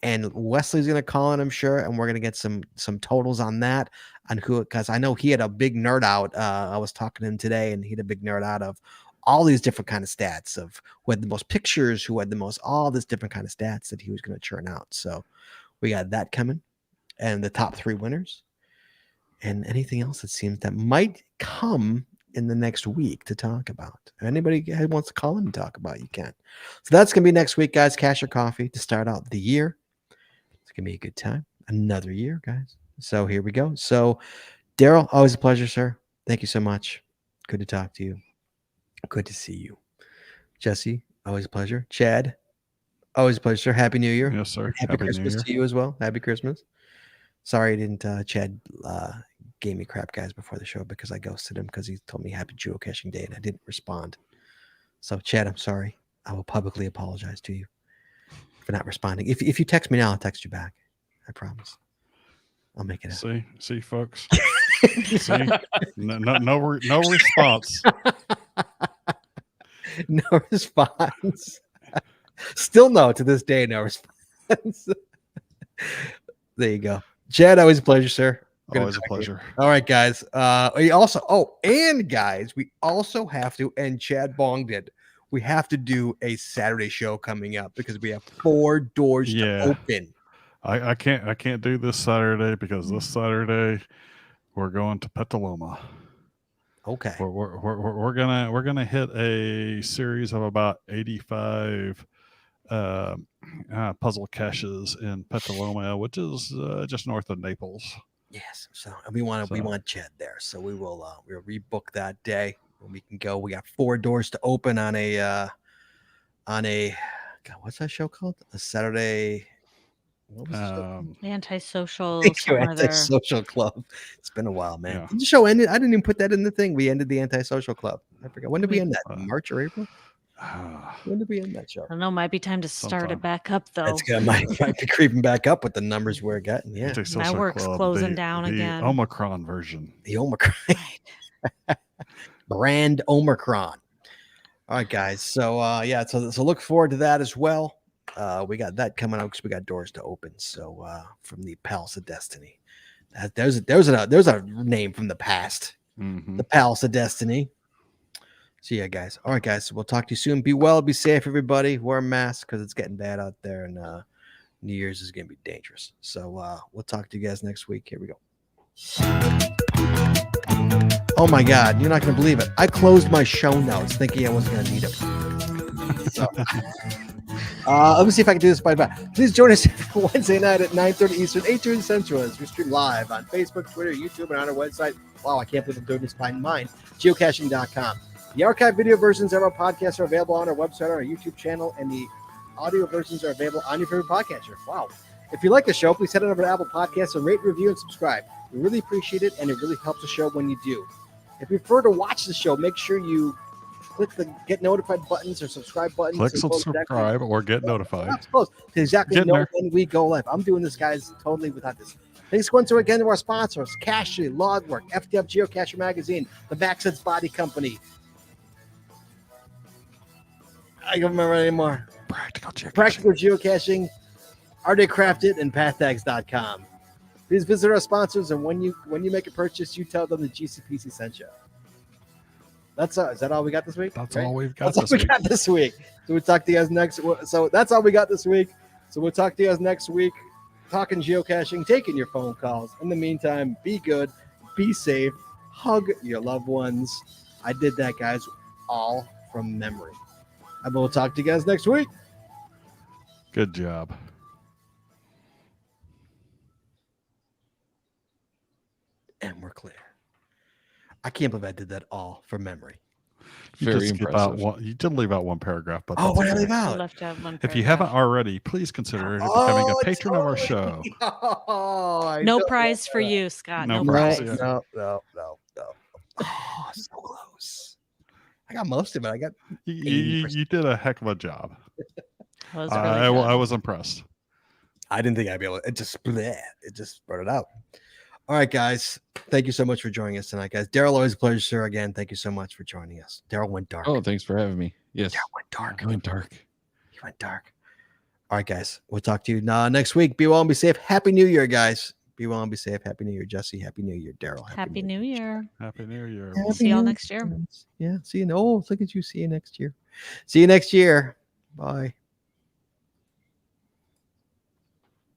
and Wesley's going to call in, I'm sure, and we're going to get some totals on that. On who, because I know he had a big nerd out. I was talking to him today, and he had a big nerd out of all these different kind of stats of who had the most pictures, who had the most, all this different kind of stats that he was going to churn out. So we got that coming, and the top 3 winners. And anything else that seems that might come in the next week to talk about. If anybody wants to call in and talk about, you can. So that's going to be next week, guys. Cash or coffee to start out the year. It's going to be a good time. Another year, guys. So here we go. So, Daryl, always a pleasure, sir. Thank you so much. Good to talk to you. Good to see you. Jesse, always a pleasure. Chad, always a pleasure, sir. Happy New Year. Yes, sir. Happy Christmas to you as well. Happy Christmas. Sorry I didn't, Chad gave me crap, guys, before the show because I ghosted him because he told me happy geocaching day and I didn't respond. So, Chad, I'm sorry. I will publicly apologize to you for not responding. If you text me now, I'll text you back. I promise. I'll make it up. See, folks. See, no response. No response. Still no to this day. No response. There you go, Chad. Always a pleasure, sir. Good Always to a talk to you. pleasure. All right, guys. We also we also have to, and Chad bonged it. We have to do a Saturday show coming up because we have 4 doors to open. I can't do this Saturday because this Saturday we're going to Petaluma. Okay. We're gonna hit a series of about 85 puzzle caches in Petaluma, which is just north of Naples. Yes. So we want Chad there. So we'll rebook that day when we can go. We got 4 doors to open on a God, what's that show called? A Saturday. What was the show? Antisocial. Thank you, some other- Antisocial Club. It's been a while, man. Yeah. Did the show ended? I didn't even put that in the thing. We ended the Antisocial Club. I forgot. When did we end that? March or April? When did we end that show? I don't know. Might be time to start Sometime. it back up, though. It's good. Might be creeping back up with the numbers we're getting. Yeah. Antisocial work's Club, closing down again. Omicron version. The Omicron. Brand Omicron. All right, guys. So so look forward to that as well. We got that coming out because we got doors to open. So from the Palace of Destiny. There's a name from the past. Mm-hmm. The Palace of Destiny. So yeah, guys. All right, guys. So we'll talk to you soon. Be well, be safe, everybody. Wear a mask because it's getting bad out there, and New Year's is gonna be dangerous. So we'll talk to you guys next week. Here we go. Oh my God, you're not gonna believe it. I closed my show notes thinking I wasn't gonna need them. So let me see if I can do this by back. Please join us Wednesday night at 9:30 Eastern, 8:30 Central as we stream live on Facebook, Twitter, YouTube, and on our website. Wow, I can't believe I'm doing this by mine. Geocaching.com. The archive video versions of our podcasts are available on our website, on our YouTube channel, and the audio versions are available on your favorite podcatcher. Wow. If you like the show, please head on over to Apple Podcasts and rate, review, and subscribe. We really appreciate it, and it really helps the show when you do. If you prefer to watch the show, make sure you click the get notified buttons or subscribe buttons. Click to know subscribe or get notified. Not supposed to exactly Getting know there. when we go live. I'm doing this, guys, totally without this. Thanks once again to our sponsors, Cachely, Logwork, FDF Geocacher Magazine, the Backsense Body Company. I don't remember anymore. Practical Geocaching, Arte Crafted, and PathTags.com. Please visit our sponsors, and when you make a purchase, you tell them the GCPC sent you. Is that all we got this week? That's Right? all we've got That's all we got this week. So we'll talk to you guys next. So that's all we got this week. So we'll talk to you guys next week. Talking geocaching, taking your phone calls. In the meantime, be good, be safe, hug your loved ones. I did that, guys, all from memory. And we'll talk to you guys next week. Good job. And we're clear. I can't believe I did that all from memory. You Very just skip out impressive. you did leave out one paragraph, but Oh, that's what did I okay. leave out? Left out one If you paragraph. haven't already, please consider becoming a patron of our show. No prize for you, Scott. No No, prize, prize. yeah. No. Oh, so close. I got most of it. I got You did a heck of a job. That was really I good. was impressed. I didn't think I'd be able to. It just brought it out. All right, guys. Thank you so much for joining us tonight, guys. Daryl, always a pleasure, sir. Again, thank you so much for joining us. Daryl went dark. Oh, thanks for having me. Yes. Daryl went dark. I went dark. He went dark. All right, guys. We'll talk to you next week. Be well and be safe. Happy New Year, guys. Be well and be safe. Happy New Year, Jesse. Happy New Year, Daryl. Happy New Year. Happy New Year. Happy See y'all New next year. Yeah. See you. Oh, look at you. See you next year. See you next year. Bye.